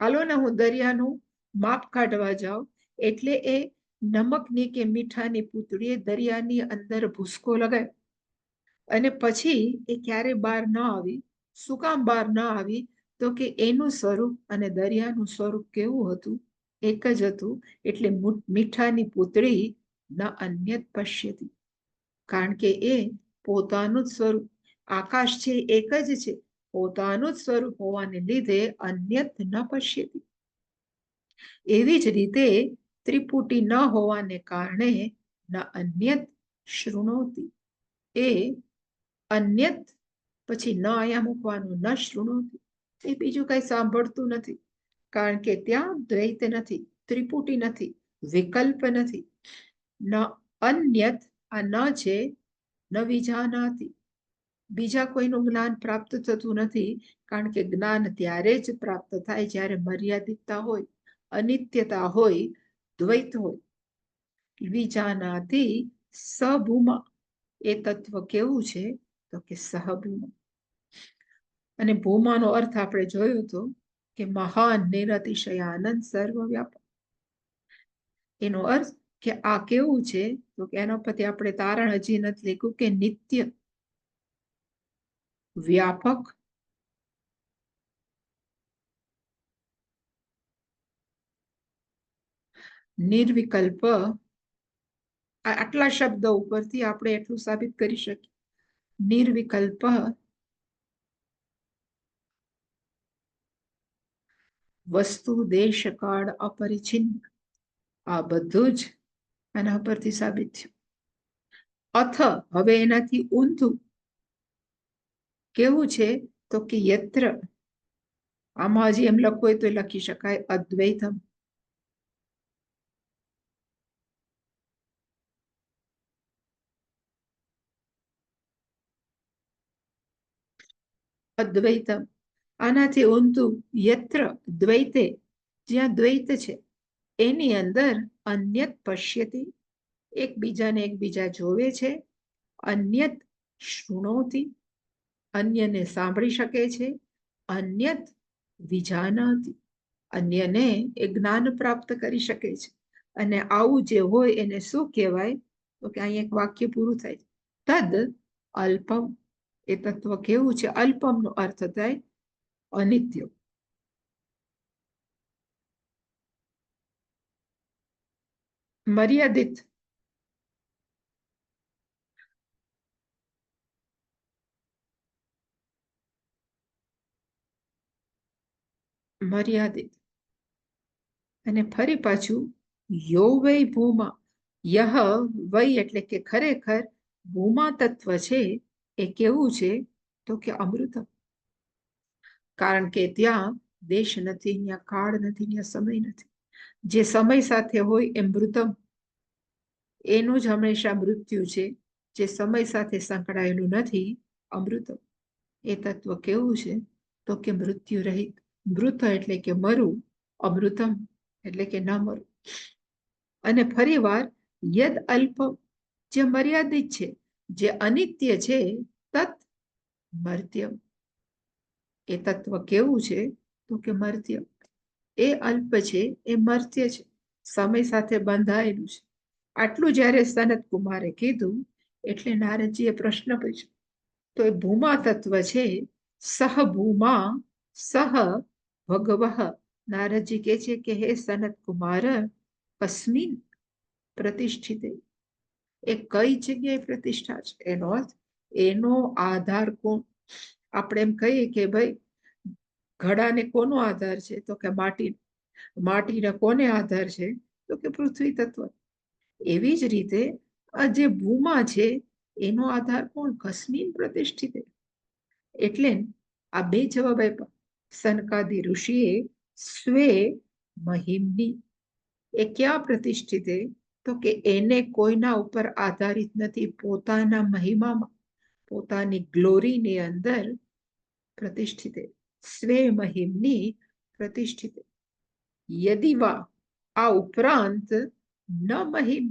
હાલો ને હું દરિયાનું માપ કાઢવા જાઉં. એટલે એ નમકની કે મીઠાની પૂતળીએ દરિયાની અંદર ભૂસકો લગાવ્યો, અને પછી એ ક્યારે બહાર ન આવી. શું કામ બહાર ન આવી? તો કે એનું સ્વરૂપ અને દરિયાનું સ્વરૂપ કેવું હતું? એક જ હતું. એટલે મીઠાની પૂતળી ન અન્યત પશ્યતિ, કારણ કે એ પોતાનું જ સ્વરૂપ, આકાશ છે એક જ છે, પોતાનું જ સ્વરૂપ હોવાને લીધે અન્યત ન પશ્યતિ. એવી જ રીતે ત્રિપુટી ન હોવાને કારણે ન અન્યત શૃણોતિ, એ અન્યત પછી ન અહીંયા મૂકવાનું, ન શૃણોતિ, એ બીજું કઈ સાંભળતું નથી, કારણ કે ત્યાં દ્વૈત નથી, ત્રિપુટી નથી, વિકલ્પ નથી. ન અન્યત, આ ન છે, ન વિજાનાતિ, બીજા કોઈનું જ્ઞાન પ્રાપ્ત થતું નથી, કારણ કે જ્ઞાન ત્યારે જ પ્રાપ્ત થાય જ્યારે મર્યાદિતતા હોય, અનિત્યતા હોય, દ્વૈત હોય. વિજાનાતિ સભૂમા, એ તત્વ કેવું છે તો કે સહભૂમા. અને ભૂમાનો અર્થ આપણે જોયો હતો કે મહાન, નિરતિશય આનંદ, સર્વવ્યાપક. એનો અર્થ કે આ કેવું છે તો કે એના પરથી આપણે તારણ હજી નથી લખ્યું કે નિત્ય, વ્યાપક, નિર્વિકલ્પ. આટલા શબ્દો ઉપરથી આપણે એટલું સાબિત કરી શકીએ. નિર્વિકલ્પ, વસ્તુ, દેશ, કાળ અપરિછિન્ન, આ બધું જ આના પરથી સાબિત થયું. અથ, હવે એનાથી ઊંધું કેવું છે તો કે યત્ર, આમાં હજી એમ લખવું હોય તો લખી શકાય અદ્વૈતમ. અદ્વૈતમ, આનાથી ઊંધું યત્ર દ્વૈતે, જ્યાં દ્વૈત છે એની અંદર અન્યત પશ્યતિ, એકબીજાને એકબીજા જોવે છે, અન્યત શૃણોતિ, અન્યને સાંભળી શકે છે, અન્યત વિજાનાતિ, અન્યને એ જ્ઞાન પ્રાપ્ત કરી શકે છે. અને આવું જે હોય એને શું કહેવાય તો કે અહીં એક વાક્ય પૂરું થાય, તદ અલ્પમ, એ તત્વ કેવું છે, અલ્પમ નો અર્થ થાય અનિત્ય. મર્યાદિત, મર્યાદિત. અને ફરી પાછું યો વૈ ભૂમા, યહ વૈ એટલે કે ખરેખર, ભૂમા તત્વ છે એ કેવું છે તો કે અમૃતમ, કારણ કે ત્યાં દેશ નથી, ત્યાં કાળ નથી, ત્યાં સમય નથી. જે સમય સાથે હોય એ મૃતમ, એનું જ હંમેશા મૃત્યુ છે. જે સમય સાથે સંકળાયેલું નથી, અમૃતમ, એ તત્વ કેવું છે તો કે મૃત્યુ રહિત. મૃત એટલે કે મરું, અમૃતમ એટલે કે ન મરું. અને ફરી વાર યદ અલ્પ, જે મર્યાદિત છે, જે અનિત્ય છે, તત મર્ત્યમ, એ તત્વ કેવું છે તો કે મર્ત્ય, એ અલ્પ છે, એ મર્ત્ય છે, સમય સાથે બંધાયેલું છે. આટલું જ્યારે સનત કુમારે કીધું એટલે નારદજીએ પ્રશ્ન પૂછ્યો. તો એ ભૂમા તત્વ છે, સહ ભૂમા સહ ભગવઃ. નારદજી કહે છે કે હે સનત કુમાર, કસ્મિન પ્રતિષ્ઠિતે, એ કઈ જગ્યાએ પ્રતિષ્ઠા છે, એનો અર્થ એનો આધાર કોણ. આપણે એમ કહીએ કે ભાઈ ઘડાને કોનો આધાર છે તો કે માટી, માટીને કોને આધાર છે તો કે પૃથ્વી તત્વ. એવી જ રીતે આ જે ભૂમા છે એનો આધાર કોણ, કસ્મિન પ્રતિષ્ઠિત. એટલે આ બે જવાબ આપ્યા. સનકાદી ઋષિએ સ્વે મહિમની, એ ક્યાં પ્રતિષ્ઠિત તો કે એને કોઈના ઉપર આધારિત નથી, પોતાના મહિમામાં, પોતાની ગ્લોરીની અંદર પ્રતિષ્ઠિત, સ્વે મહિમની પ્રતિષ્ઠિત. યદિ વા, આ ઉપરાંત ન મહિમ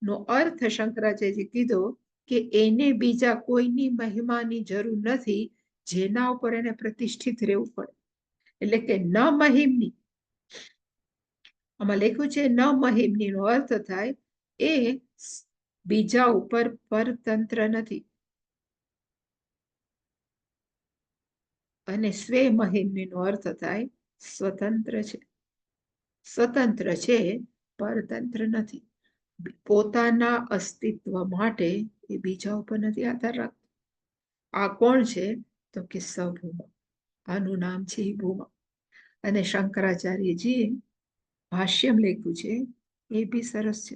નો અર્થ શંકરાચાર્ય કીધો કે એને બીજા કોઈની મહિમાની જરૂર નથી જેના ઉપર એને પ્રતિષ્ઠિત રહેવું પડે. એટલે કે ન મહિમની, આમાં લખ્યું છે ન મહિમની નો અર્થ થાય એ બીજા ઉપર પરતંત્ર નથી. અને સ્વે મહિમની નો અર્થ થાય સ્વતંત્ર છે, સ્વતંત્ર છે, પરતંત્ર નથી. પોતાના અસ્તિત્વ માટે એ બીજા ઉપર નથી આધાર રાખતો. આ કોણ છે તો કે સભૂમા, આનું નામ છે ભૂમા. અને શંકરાચાર્યજી ભાષ્યમ લખ્યું છે એ બી સરસ છે.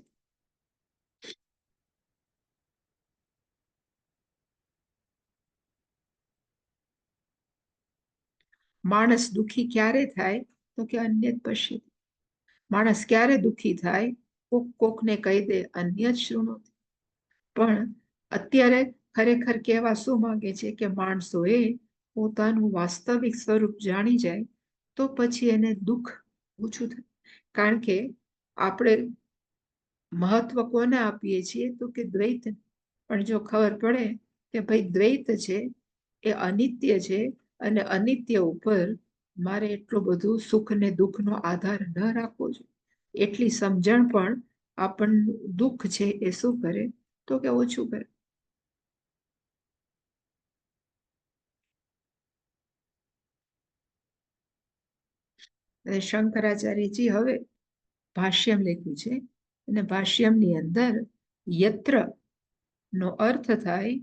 માણસ દુઃખી ક્યારે થાય તો કે અન્ય પશ્યતિ. માણસ ક્યારે દુઃખી થાય? કોક કોકને કહી દે અન્ય શૃણોતિ. પણ અત્યારે ખરેખર કહેવા શું માંગે છે કે માણસોએ પોતાનું વાસ્તવિક સ્વરૂપ જાણી જાય તો પછી એને દુઃખ ઓછું થાય. કારણ કે આપણે મહત્વ કોને આપીએ છીએ તો કે દ્વૈત. પણ જો ખબર પડે કે ભાઈ દ્વૈત છે એ અનિત્ય છે અને અનિત્ય ઉપર મારે એટલું બધું સુખ ને દુઃખનો આધાર ન રાખવો જોઈએ, એટલી સમજણ પણ આપણને દુઃખ છે એ શું કરે તો કે ઓછું કરે. અને શંકરાચાર્યજી હવે ભાષ્યમ લખ્યું છે અને ભાષ્યમની અંદર યત્ર નો અર્થ થાય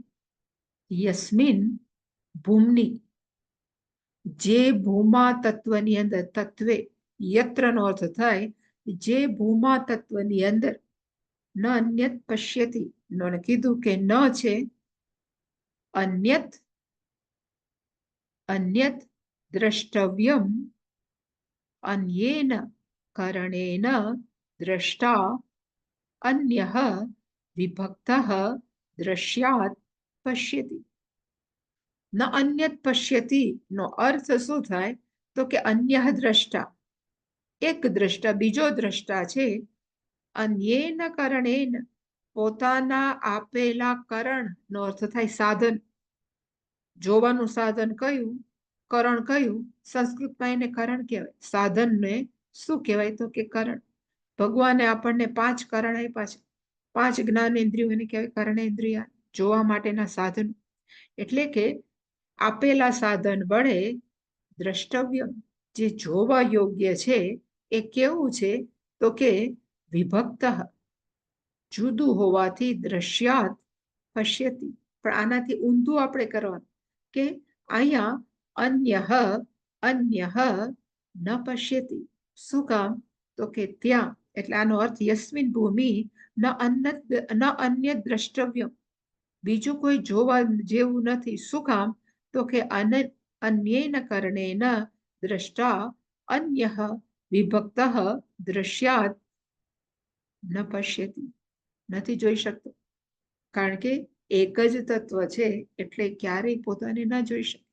યસ્મિન ભૂમની, જે ભૂમા તત્વની અંદર, તત્વે યત્ર નો અર્થ થાય જે ભૂમા તત્વની અંદર ન અન્યત પશ્યતિ, નો કીધું કે ન છે અન્યત અન્યત દ્રષ્ટવ્યમ અન્યેન કારણેન દ્રષ્ટા અન્યઃ વિભક્તઃ દ્રશ્યાત પશ્યતિ. ન અન્યત પશ્યતિ નો અર્થ શું થાય તો કે અન્ય દ્રષ્ટા, એક દ્રષ્ટા બીજો દ્રષ્ટા છે, અન્યેન કારણેન પોતાના આપેલા કરણ નો અર્થ થાય સાધન. જોવાનું સાધન કયું? કરણ કયું? સંસ્કૃતમાં એને કરણ કહેવાય. સાધનને શું કહેવાય તો કે કરણ. ભગવાને આપણને 5 કરણ આપ્યા છે. 5 જ્ઞાનેન્દ્રિયો એને કહેવાય કર્ણેન્દ્રિયા, જોવા માટેના સાધન. એટલે કે આપેલા સાધન વડે દ્રષ્ટવ્ય, જે જોવા યોગ્ય છે એ કેવું છે તો કે વિભક્ત, જુદું હોવાથી દ્રશ્યાત પશ્યતિ. પણ આનાથી ઊંધું આપણે કરવાનું કે અહીંયા અન્યઃ ન પશ્યતિ. શું કામ તો કે ત્યાં, એટલે આનો અર્થ યસ્મિન ભૂમિ ન અન્ય દ્રષ્ટવ્ય, બીજું કોઈ જોવા જેવું નથી. શું કામ તો કે અન્યેન કારણેન દ્રષ્ટા અન્યઃ વિભક્તઃ દ્રશ્યાત ન પશ્યતિ, નથી જોઈ શકતો. કારણ કે એક જ તત્વ છે એટલે ક્યારેય પોતાને ન જોઈ શકે.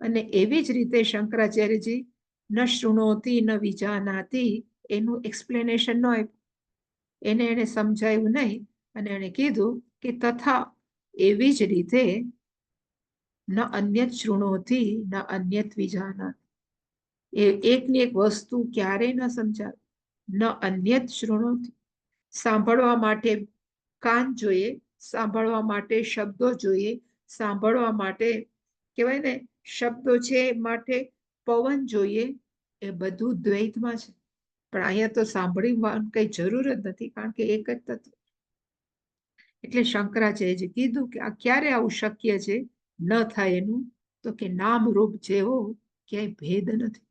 અને એવી જ રીતે શંકરાચાર્યજી ન શૃણોતી ન વિજાનાતી એનું એક્સપ્લેનેશન ન આપ્યું, એને સમજાયું નહીં અને એને કીધું કે તથા એવી જ રીતે ન અન્યત શૃણોતી ન અન્યત વિજાનાતી. એકની એક વસ્તુ ક્યારેય ન સમજાવે. ન અન્યત શૃણોતી, સાંભળવા માટે કાન જોઈએ, સાંભળવા માટે શબ્દો જોઈએ, સાંભળવા માટે કહેવાય ને શબ્દો છે માટે પવન જોઈએ, એ બધું દ્વૈતમાં છે. પણ અહીંયા તો સાંભળવાની કઈ જરૂર જ નથી, કારણ કે એક જ તત્વ. એટલે શંકરાચાર્યજી કીધું કે આ ક્યારે આવું શક્ય છે ન થાય એનું તો કે નામ રૂપ જેવો ક્યાંય ભેદ નથી.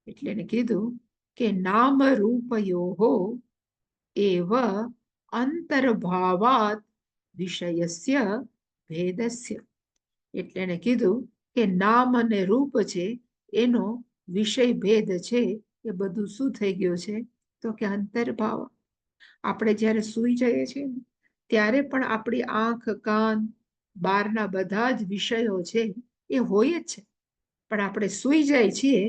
એટલે એને કીધું કે નામ રૂપયોહો એવ અંતર્ભાવાત વિષયસ્ય ભેદસ્ય. એટલે એને કીધું કે નામ અને રૂપ છે એનો વિષય ભેદ છે એ બધું શું થઈ ગયું છે તો કે અંતર્ભાવ. આપણે જ્યારે સૂઈ જઈએ છીએ ત્યારે પણ આપણી આંખ કાન બહારના બધા જ વિષયો છે એ હોય જ છે, પણ આપણે સૂઈ જાય છીએ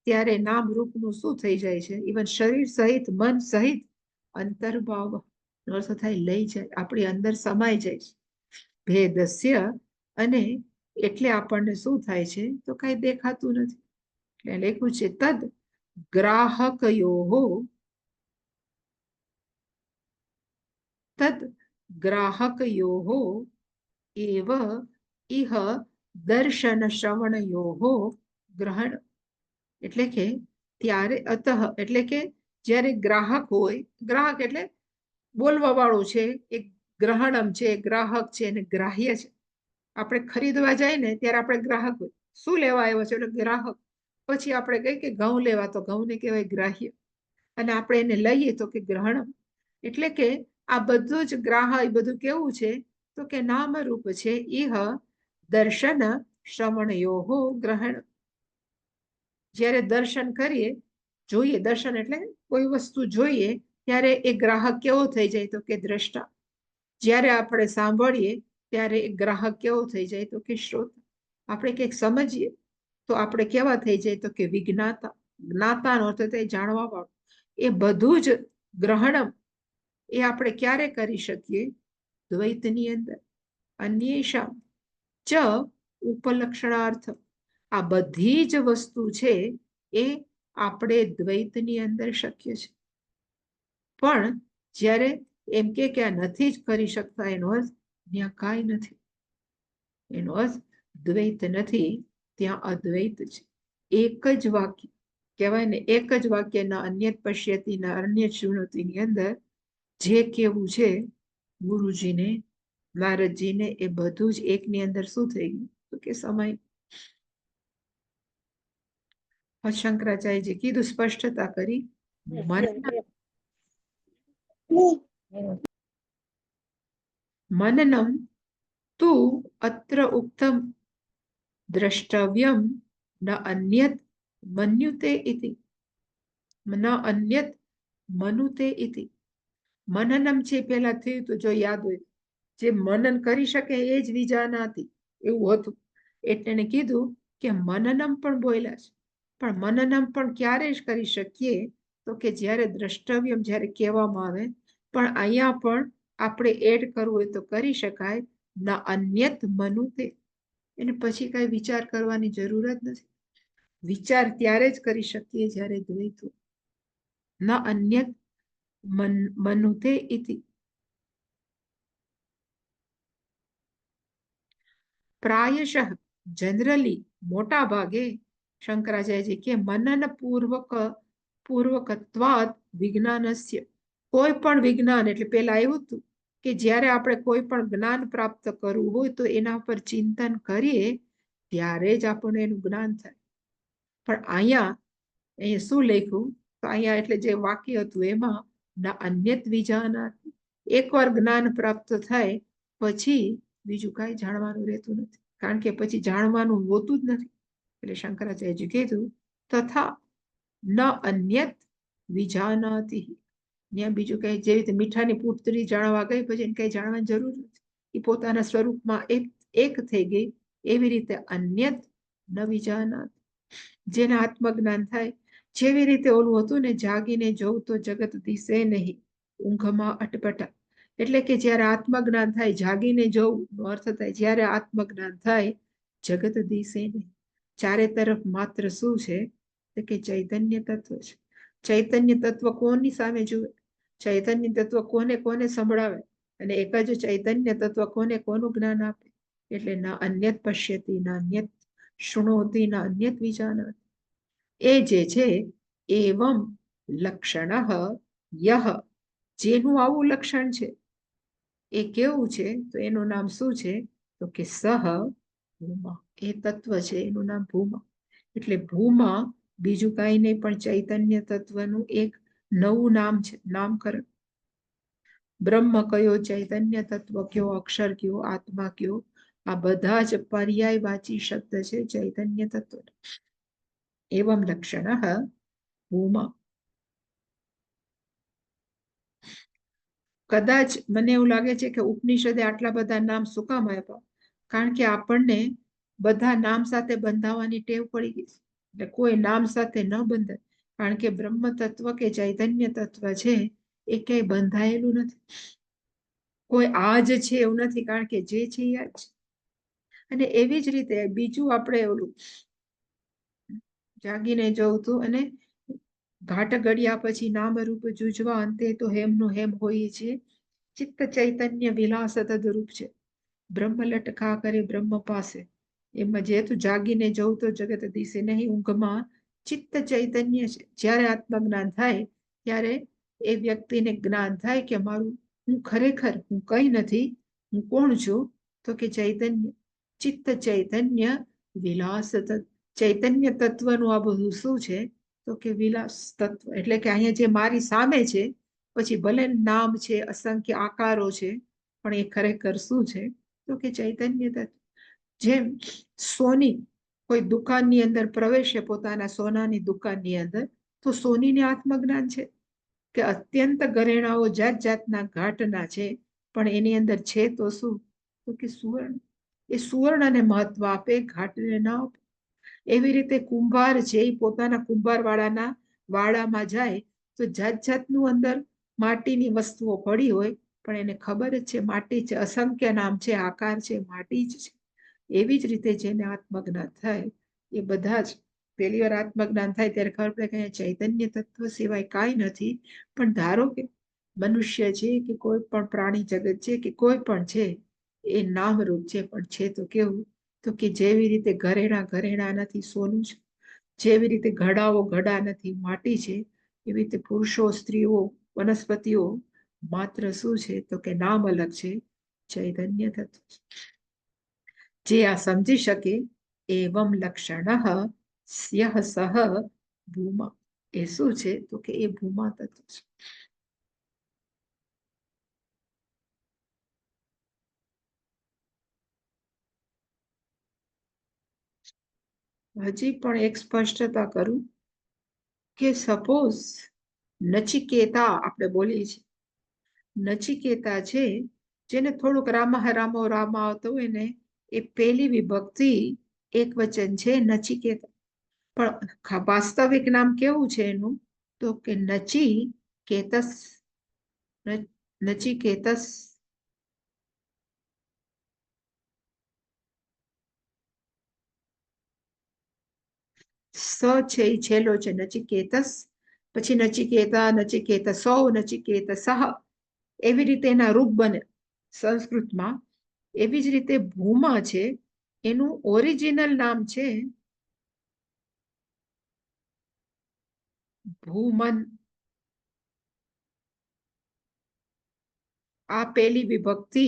ત્યારે નામ રૂપનું શું થઈ જાય છે, ઇવન શરીર સહિત મન સહિત અંતર્ભાવ અર્થ થાય લઈ જાય, આપણી અંદર સમાઈ જાય છે ભેદસ્ય. અને એટલે આપણને શું થાય છે તો કઈ દેખાતું નથી. એટલે લખ્યું છે તદ ગ્રાહકયોહો, તદ ગ્રાહકયોહો એવ ઇહ દર્શન શ્રવણયોહો ગ્રહણ. એટલે કે ત્યારે અતઃ એટલે કે જ્યારે ગ્રાહક હોય, ગ્રાહક એટલે બોલવા વાળું છે, એક ગ્રહણમ છે, ગ્રાહક છે અને ગ્રાહ્ય છે. આપણે ખરીદવા જાય ને ત્યારે આપણે ગ્રાહક હોય, શું લેવા આવ્યો છે એટલે ગ્રાહક. પછી આપણે કહીએ કે ઘઉં લેવા તો ઘઉંને કહેવાય ગ્રાહ્ય, અને આપણે એને લઈએ તો કે ગ્રહણમ. એટલે કે આ બધું જ ગ્રાહ એ બધું કેવું છે તો કે નામરૂપ છે. ઇહ દર્શન શ્રવણયોહો ગ્રહણ. જ્યારે દર્શન કરીએ, જોઈએ, દર્શન એટલે કોઈ વસ્તુ જોઈએ ત્યારે એ ગ્રાહક કેવો થઈ જાય? તો કે દ્રષ્ટા. જ્યારે આપણે સાંભળીએ ત્યારે એ ગ્રાહક કેવો થઈ જાય? તો કે શ્રોતા. આપણે કંઈક સમજીએ તો આપણે કેવા થઈ જાય? તો કે વિજ્ઞાતા. જ્ઞાતાનો અર્થ થાય જાણવા વાળો. એ બધું જ ગ્રહણમ એ આપણે ક્યારે કરી શકીએ? દ્વૈતની અંદર. અન્યેષામ ચ ઉપલક્ષણાર્થ. આ બધી જ વસ્તુ છે એ આપણે દ્વૈતની અંદર શક્ય છે. પણ જ્યારે એમ કે આ નથી જ કરી શકતા, એનો અર્થ ત્યાં કાંઈ નથી. એનો અર્થ દ્વૈત નથી, ત્યાં અદ્વૈત છે. એક જ વાક્ય કહેવાય ને, એક જ વાક્યના અન્યત પશ્યતિના અન્ય શૃણોતીની અંદર જે કેવું છે ગુરુજીને, નારદજીને, એ બધું જ એકની અંદર શું થઈ ગયું? તો કે સમય. શંકરાચાર્યજી કીધું, સ્પષ્ટતા કરી. મનનમ તુ અત્ર ઉક્તમ દ્રષ્ટવ્યમ ન અન્યત મન્યુતે ઇતિ. ન અન્યત મનુતે ઇતિ. મનનમ છે પેલા થયું તો જો યાદ હોય, જે મનન કરી શકે એ જ વિજાનાતી, એવું હતું. એટલે એને કીધું કે મનનમ પણ બોલ્યા છે, પણ મનનમ પણ ક્યારે જ કરી શકીએ? તો કે જ્યારે દ્રષ્ટવ્યમ, જ્યારે કહેવામાં આવે. પણ અહીંયા પણ આપણે એડ કરવું હોય તો કરી શકાય. ન અન્યત મનુતે, એને પછી કઈ વિચાર કરવાની જરૂર જ નથી. વિચાર ત્યારે જ કરી શકીએ જ્યારે દ્વૈત. ન અન્યત મનુતે ઇતિ. પ્રાયશઃ, જનરલી, મોટા ભાગે, શંકરાચાર્યજી કે મનન પૂર્વકત્વાદ વિજ્ઞાનસ્ય. કોઈ પણ વિજ્ઞાન, એટલે પેલા આવ્યું હતું કે જ્યારે આપણે કોઈ પણ જ્ઞાન પ્રાપ્ત કરવું હોય તો એના પર ચિંતન કરીએ ત્યારે જ આપણને એનું જ્ઞાન થાય. પણ અહીંયા શું લખ્યું? તો અહીંયા એટલે જે વાક્ય હતું એમાં ના અન્યત વિજાના, એકવાર જ્ઞાન પ્રાપ્ત થાય પછી બીજું કાંઈ જાણવાનું રહેતું નથી, કારણ કે પછી જાણવાનું હોતું જ નથી. એટલે શંકરાચાર્યજી કીધું તથા ન અન્યત વિજાનાતિ. ત્યાં બીજું કઈ, જેવી રીતે મીઠાની પૂતળી જાણવા ગઈ પછી એને કઈ જાણવાની જરૂર નથી, એ પોતાના સ્વરૂપમાં એક થઈ ગઈ. એવી રીતે અન્યત ન વિજાનાત, જેને આત્મજ્ઞાન થાય. જેવી રીતે ઓલું હતું ને, જાગીને જોઉં તો જગત દિશે નહીં, ઊંઘમાં અટપટા. એટલે કે જ્યારે આત્મજ્ઞાન થાય, જાગીને જોવું નો અર્થ થાય જ્યારે આત્મજ્ઞાન થાય જગત દિશે નહીં. ચારે તરફ માત્ર શું છે? તો કે ચૈતન્ય તત્વ છે. ચૈતન્ય તત્વ કોની સામે જુએ? ચૈતન્ય તત્વ કોને કોને સંભળાવે? અને એક જ ચૈતન્ય તત્વ કોને કોનું જ્ઞાન આપે? એટલે ના અન્યત પશ્યતી, ના અન્યત શૃણોતી, ના અન્યત વિજાનાત. એ જે છે એવમ લક્ષણ યહ, જેનું આવું લક્ષણ છે એ કેવું છે? તો એનું નામ શું છે? તો કે સહ ભૂમા. એ તત્વ છે એનું નામ ભૂમા. એટલે ભૂમા બીજું કાંઈ નહીં પણ ચૈતન્ય તત્વનું એક નવું નામ છે, નામકરણ. બ્રહ્મ કયો, ચૈતન્ય તત્વ કયો, અક્ષર કયો, આત્મા કયો, આ બધા જ પર્યાયવાચી શબ્દ છે ચૈતન્ય તત્વ. એવમ લક્ષણ ભૂમા. કદાચ મને એવું લાગે છે કે ઉપનિષદે આટલા બધા નામ શું કામ આપ્યા? કારણ કે આપણને બધા નામ સાથે બંધાવવાની ટેવ પડી ગઈ છે. એટલે કોઈ નામ સાથે ન બંધાય, કારણ કે બ્રહ્મ તત્વ કે ચૈતન્ય તત્વ છે એ ક્યાંય બંધાયેલું નથી. કોઈ આ જ છે એવું નથી, કારણ કે જે છે એ જ. અને એવી જ રીતે બીજું આપણે ઓલું જાગીને જોઉં તું, અને ઘાટ ઘડ્યા પછી નામ રૂપ જુજવા, અંતે તો હેમનો હેમ હોય છે. ચિત્ત ચૈતન્ય વિલાસ તદરૂપ છે. બ્રહ્મ લટકા કરે બ્રહ્મ પાસે. એમાં જેતું જાગીને જવું તો જગત દિશે નહીં, ઊંઘમાં ચિત્ત ચૈતન્ય છે. જ્યારે આત્મજ્ઞાન થાય ત્યારે એ વ્યક્તિને જ્ઞાન થાય કે મારું, હું ખરેખર હું કઈ નથી, હું કોણ છું? તો કે ચૈતન્ય. ચિત્ત ચૈતન્ય વિલાસ. ચૈતન્ય તત્વનું આ બધું શું છે? તો કે વિલાસ તત્વ. એટલે કે અહીંયા જે મારી સામે છે, પછી ભલે નામ છે, અસંખ્ય આકારો છે, પણ એ ખરેખર શું છે? તો કે ચૈતન્ય તત્વ. જેમ સોની કોઈ દુકાનની અંદર પ્રવેશે, પોતાના સોનાની દુકાનની અંદર, તો સોનીને આત્મજ્ઞાન છે કે અત્યંત ઘરેણાઓ જાત જાતના ઘાટના છે, પણ એની અંદર છે તો શું? તો કે સુવર્ણ. એ સુવર્ણને મહત્વ આપે, ઘાટને ન આપે. એવી રીતે કુંભાર છે, એ પોતાના કુંભારવાળાના વાડામાં જાય તો જાત જાતનું અંદર માટીની વસ્તુઓ પડી હોય, પણ એને ખબર જ છે માટી છે, અસંખ્ય નામ છે, આકાર છે, માટી જ છે. એવી જ રીતે જેને આત્મજ્ઞાન થાય એ બધા જ, પહેલી વાર આત્મજ્ઞાન થાય ત્યારે ખબર પડે કે ચૈતન્ય તત્વ સિવાય કાંઈ નથી. પણ ધારો કે મનુષ્ય છે કે કોઈ પણ પ્રાણી જગત છે કે કોઈ પણ છે, એ નામરૂપ છે, પણ છે તો કેવું? તો કે જેવી રીતે ઘરેણા ઘરેણા નથી, સોનું છે. જેવી રીતે ઘડાઓ ઘડા નથી, માટી છે. એવી રીતે પુરુષો, સ્ત્રીઓ, વનસ્પતિઓ માત્ર શું છે? તો કે નામ અલગ છે, ચૈતન્ય તત્વ છે. જે આ સમજી શકે એવમ લક્ષણ સ્યઃ સહ ભૂમા. એ શું છે? તો કે એ ભૂમા તત્વ છે. હજી પણ એક સ્પષ્ટતા કરું કે સપોઝ નચિકેતા આપણે બોલીએ છીએ, નચિકેતા છે, જેને થોડુંક રામા રામો રામા આવતો હોય ને, એ પહેલી વિભક્તિ એક વચન છે, નચિકેતા. પણ વાસ્તવિક નામ કેવું છે એનું? તો કે નચિકેતસ. નચિકેતસ. સ છે એ છેલ્લો છે, નચિકેતસ. પછી નચિકેતા, નચિકેતસો, નચિકેતસઃ. એવી રીતે એના રૂપ બને સંસ્કૃતમાં. એવી જ રીતે ભૂમા છે, એનું ઓરિજિનલ નામ છે ભૂમન. આ પહેલી વિભક્તિ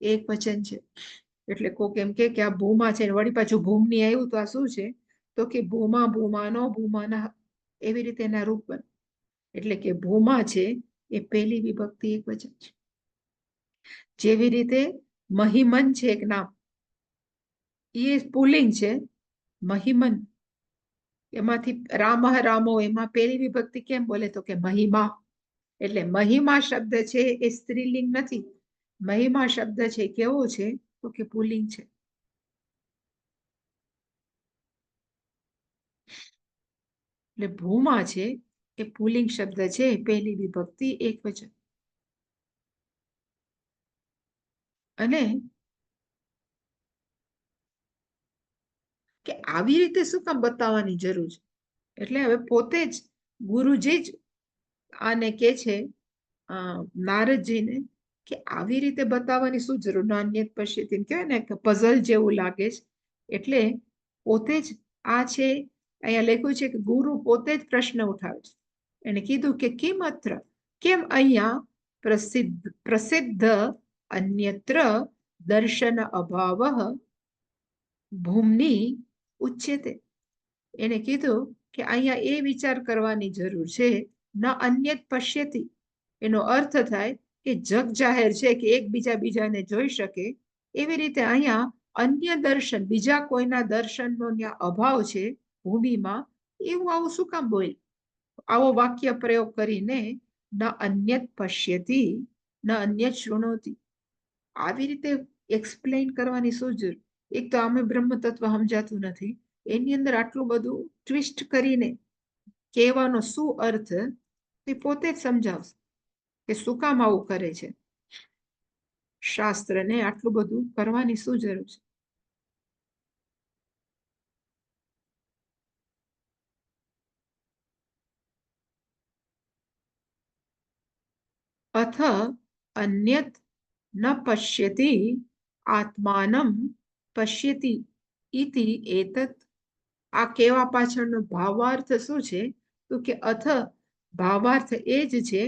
એક વચન છે. એટલે કોક એમ કે આ ભૂમા છે, વળી પાછું ભૂમની આવ્યું તો આ શું છે? તો કે ભૂમા, ભૂમાનો, ભૂમાના. એવી રીતે એના રૂપ બને. એટલે કે ભૂમા છે એ પહેલી વિભક્તિ એક વચન છે. જેવી રીતે મહિમન છે એક નામ, એ પુલ્લિંગ છે, મહિમન. એમાંથી રામ રામો, એમાં પહેલી વિભક્તિ કેમ બોલે? તો કે મહિમા. એટલે મહિમા શબ્દ છે એ સ્ત્રીલિંગ નથી. મહિમા શબ્દ છે કેવો છે? તો કે પુલ્લિંગ છે. એટલે ભૂમા છે એ પુલ્લિંગ શબ્દ છે, પહેલી વિભક્તિ એક વચન. અને કે આવી રીતે શું કામ બતાવવાની જરૂર છે? એટલે હવે પોતે જ ગુરુજી જ આને કે છે નારદજીને કે આવી રીતે બતાવવાની શું જરૂર? નાન્યત પશ્યતિ કહેવાય ને કે પઝલ જેવું લાગે છે. એટલે પોતે જ આ છે, અહીંયા લખ્યું છે કે ગુરુ પોતે જ પ્રશ્ન ઉઠાવે છે. એને કીધું કે કિમત્ર, કેમ અહીંયા પ્રસિદ્ધ અન્યત્ર દર્શન અભાવ ભૂમની ઉચ્યતે. એને કીધું કે અહીંયા એ વિચાર કરવાની જરૂર છે, ન અન્યત પશ્યતિ. એનો અર્થ થાય કે જગ જાહેર છે કે એકબીજા બીજાને જોઈ શકે, એવી રીતે અહીંયા અન્ય દર્શન, બીજા કોઈના દર્શનનો ત્યાં અભાવ છે ભૂમિમાં. એવું આવું શું કામ બોલ? આવો વાક્ય પ્રયોગ કરીને ન અન્યત પશ્યતિ ન અન્યત શૃણોતિ. આવી રીતે એક્સપ્લેન કરવાની શું જરૂર? એક તો આમે બ્રહ્મ તત્વ સમજાતું નથી, એની અંદર આટલું બધું ટ્વિસ્ટ કરીને કહેવાનો શું અર્થ? તે પોતે જ સમજાવશે કે શું કામ આવું કરે છે. શાસ્ત્રને આટલું બધું કરવાની શું જરૂર છે? અથ અન્યત ન પશ્યતિ આત્માનમ પશ્યતિ ઇતિ એતત. આ કહેવા પાછળનો ભાવાર્થ શું છે? તો કે અથ, ભાવાર્થ એ જ છે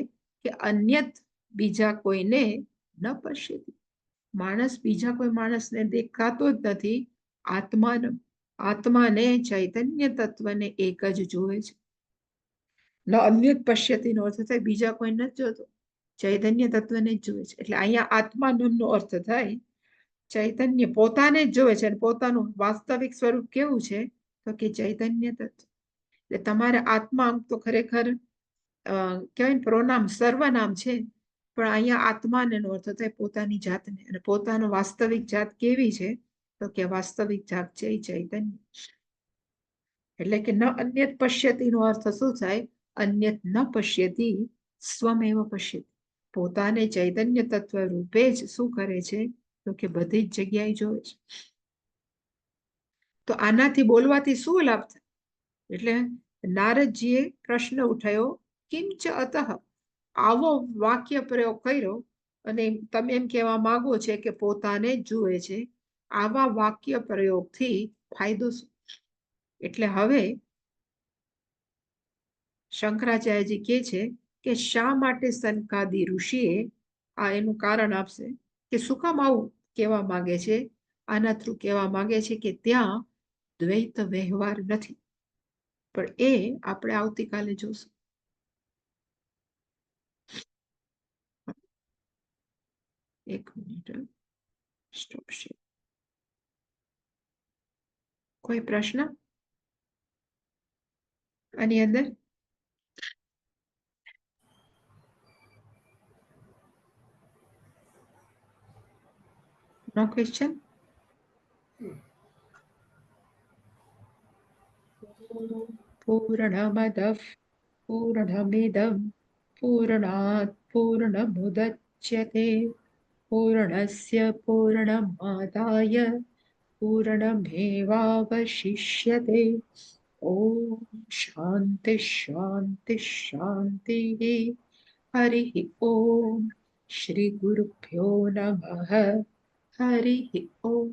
કે અન્યત, બીજા કોઈને, ન પશ્યતિ, માણસ બીજા કોઈ માણસને દેખાતો જ નથી. આત્માનમ, આત્માને, ચૈતન્ય તત્વને એક જ જોવે છે. ન અન્યત પશ્યતિનો અર્થ થાય બીજા કોઈ નથી જોતો, ચૈતન્ય તત્વને જ જોવે છે. એટલે અહીંયા આત્માનમનો અર્થ થાય ચૈતન્ય પોતાને જ જોવે છે અને પોતાનું વાસ્તવિક સ્વરૂપ કેવું છે તો કે ચૈતન્ય તત્વ. એટલે તમારે આત્મા તો ખરેખર કહેવાય ને પ્રોનામ સર્વનામ છે, પણ અહીંયા આત્માને નો અર્થ થાય પોતાની જાતને. અને પોતાનો વાસ્તવિક જાત કેવી છે તો કે વાસ્તવિક જાત છે એ ચૈતન્ય. એટલે કે ન અન્યત પશ્યતિ નો અર્થ શું થાય? અન્યત ન પશ્યતિ સ્વમેવ પશ્યતિ. પોતાને ચૈતન્ય તત્વ રૂપે જ શું કરે છે તો કે બધી જ જગ્યાએ જોવે છે. તો આનાથી બોલવાથી શું લાભ થાય? એટલે નારદજીએ પ્રશ્ન ઉઠાયો, કિંચ અતઃ, આવો વાક્ય પ્રયોગ કર્યો અને તમે એમ કહેવા માંગો છે કે પોતાને જ જુએ છે. આવા વાક્ય પ્રયોગથી ફાયદો શું? એટલે હવે શંકરાચાર્યજી કહે છે કે શા માટે સનકાદી ઋષિએ આ એનું કારણ આપશે કે શું કામ આવું કહેવા માંગે છે. આના થ્રુ કહેવા માંગે છે કે ત્યાં દ્વૈત વ્યવહાર નથી. પણ એ આપણે આવતીકાલે જોશું. એક મિનિટ, સ્ટોપ શેર. કોઈ પ્રશ્ન આની અંદર? નો ક્વેશ્ચન? પૂર્ણમદ પૂર્ણમિદં પૂર્ણાત પૂર્ણમુદચ્યતે પૂર્ણસ્ય પૂર્ણમાદાય પૂર્ણમેવાવશિષ્યતે. ઓમ શાંતિ શાંતિ શાંતિ. હરિ ઓમ. શ્રી ગુરુભ્યો નમઃ. હરિ ઓમ.